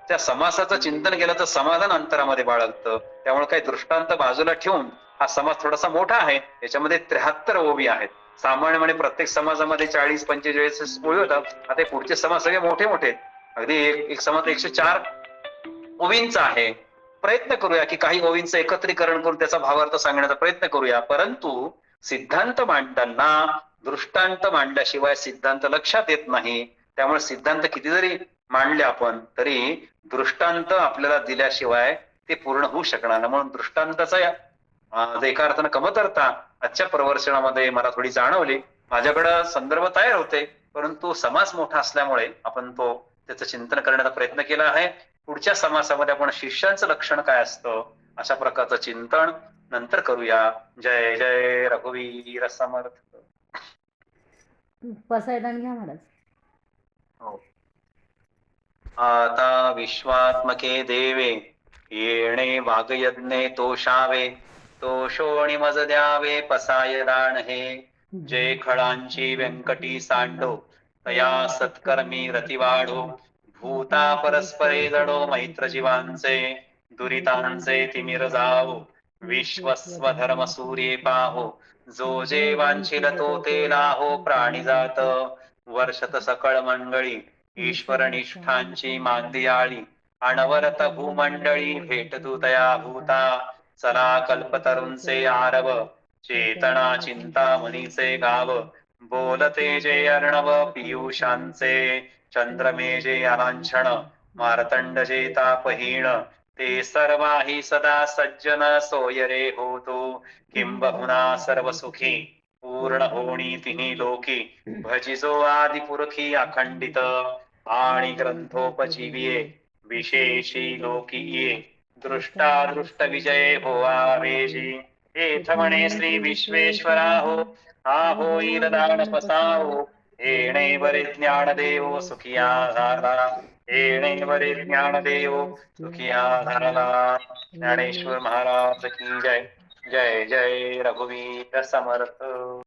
त्या समासाचं चिंतन केलं तर समाधान अंतरामध्ये बाळगतं. त्यामुळे काही दृष्टांत बाजूला ठेवून हा समाज थोडासा मोठा आहे, याच्यामध्ये 73 ओवी आहेत. सामान्यपणे प्रत्येक समाजामध्ये 40-45 ओवी होतात. आता पुढचे समाज सगळे मोठे मोठे, अगदी एक समाज 104 ओवींचा आहे. प्रयत्न करूया की काही ओवींचं एकत्रीकरण करून त्याचा भावार्थ सांगण्याचा प्रयत्न करूया. परंतु सिद्धांत मांडताना दृष्टांत मांडल्याशिवाय सिद्धांत लक्षात येत नाही. त्यामुळे सिद्धांत किती जरी मांडले आपण तरी दृष्टांत आपल्याला दिल्याशिवाय ते पूर्ण होऊ शकणार नाही. म्हणून दृष्टांताचा एका अर्थानं कमतरता आजच्या प्रवर्षणामध्ये मला थोडी जाणवली. माझ्याकडं संदर्भ तयार होते, परंतु समाज मोठा असल्यामुळे आपण त्याचं चिंतन करण्याचा प्रयत्न केला आहे. पुढच्या समासामध्ये आपण शिष्यांचं लक्षण काय असतं अशा प्रकारचं चिंतन नंतर करूया. जय जय रघुवीर समर्थ. पसायदान घ्या महाराज. हो. आता विश्वात्मके देवे येणे वागयज्ञे तोषावे, तोषोणी मज द्यावे पसाय दान हे. जे खळांची व्यंकटी सांडो, तया सत्कर्मी रती वाढो. भूता परस्परे जडो मैत्र जीवांचे, दुरितांचे तिमिर जावो. विश्वस्व धर्म सूर्ये पाहो, जो जे वांछिल तो ते लाहो. प्राणी जात वर्षत सकळ मंडळी, ईश्वर निष्ठांची मांदियाळी. अनवरत भूमंडळी भेटतू तया भूता, चला कल्पतरूंचे आरव. चेतना चिंतामणीचे गाव, बोलते जे अर्णव पियुषांचे. चंद्रमे जे अलांछन, मार्तंड जे तापहीन. ते सर्वाही सदा सज्जन सोय रे होतो. किंबहुना सर्व सुखी पूर्ण होणी तिन्ही लोकी. भजिजो आदि पुरखी अखंडित, आणि ग्रंथोपजीविये विशेषी लोकीये. दृष्टादृष्ट विजय होवा वेजी, हेथ म्हणे श्री विश्वेश्वरा हो. हा होईल दान पसावो, येणे बरे ज्ञान देवो सुखिया झाला. येणे बरे ज्ञान देवो सुखिया झाला. ज्ञानेश्वर महाराज की जय. जय जय रघुवीर समर्थ.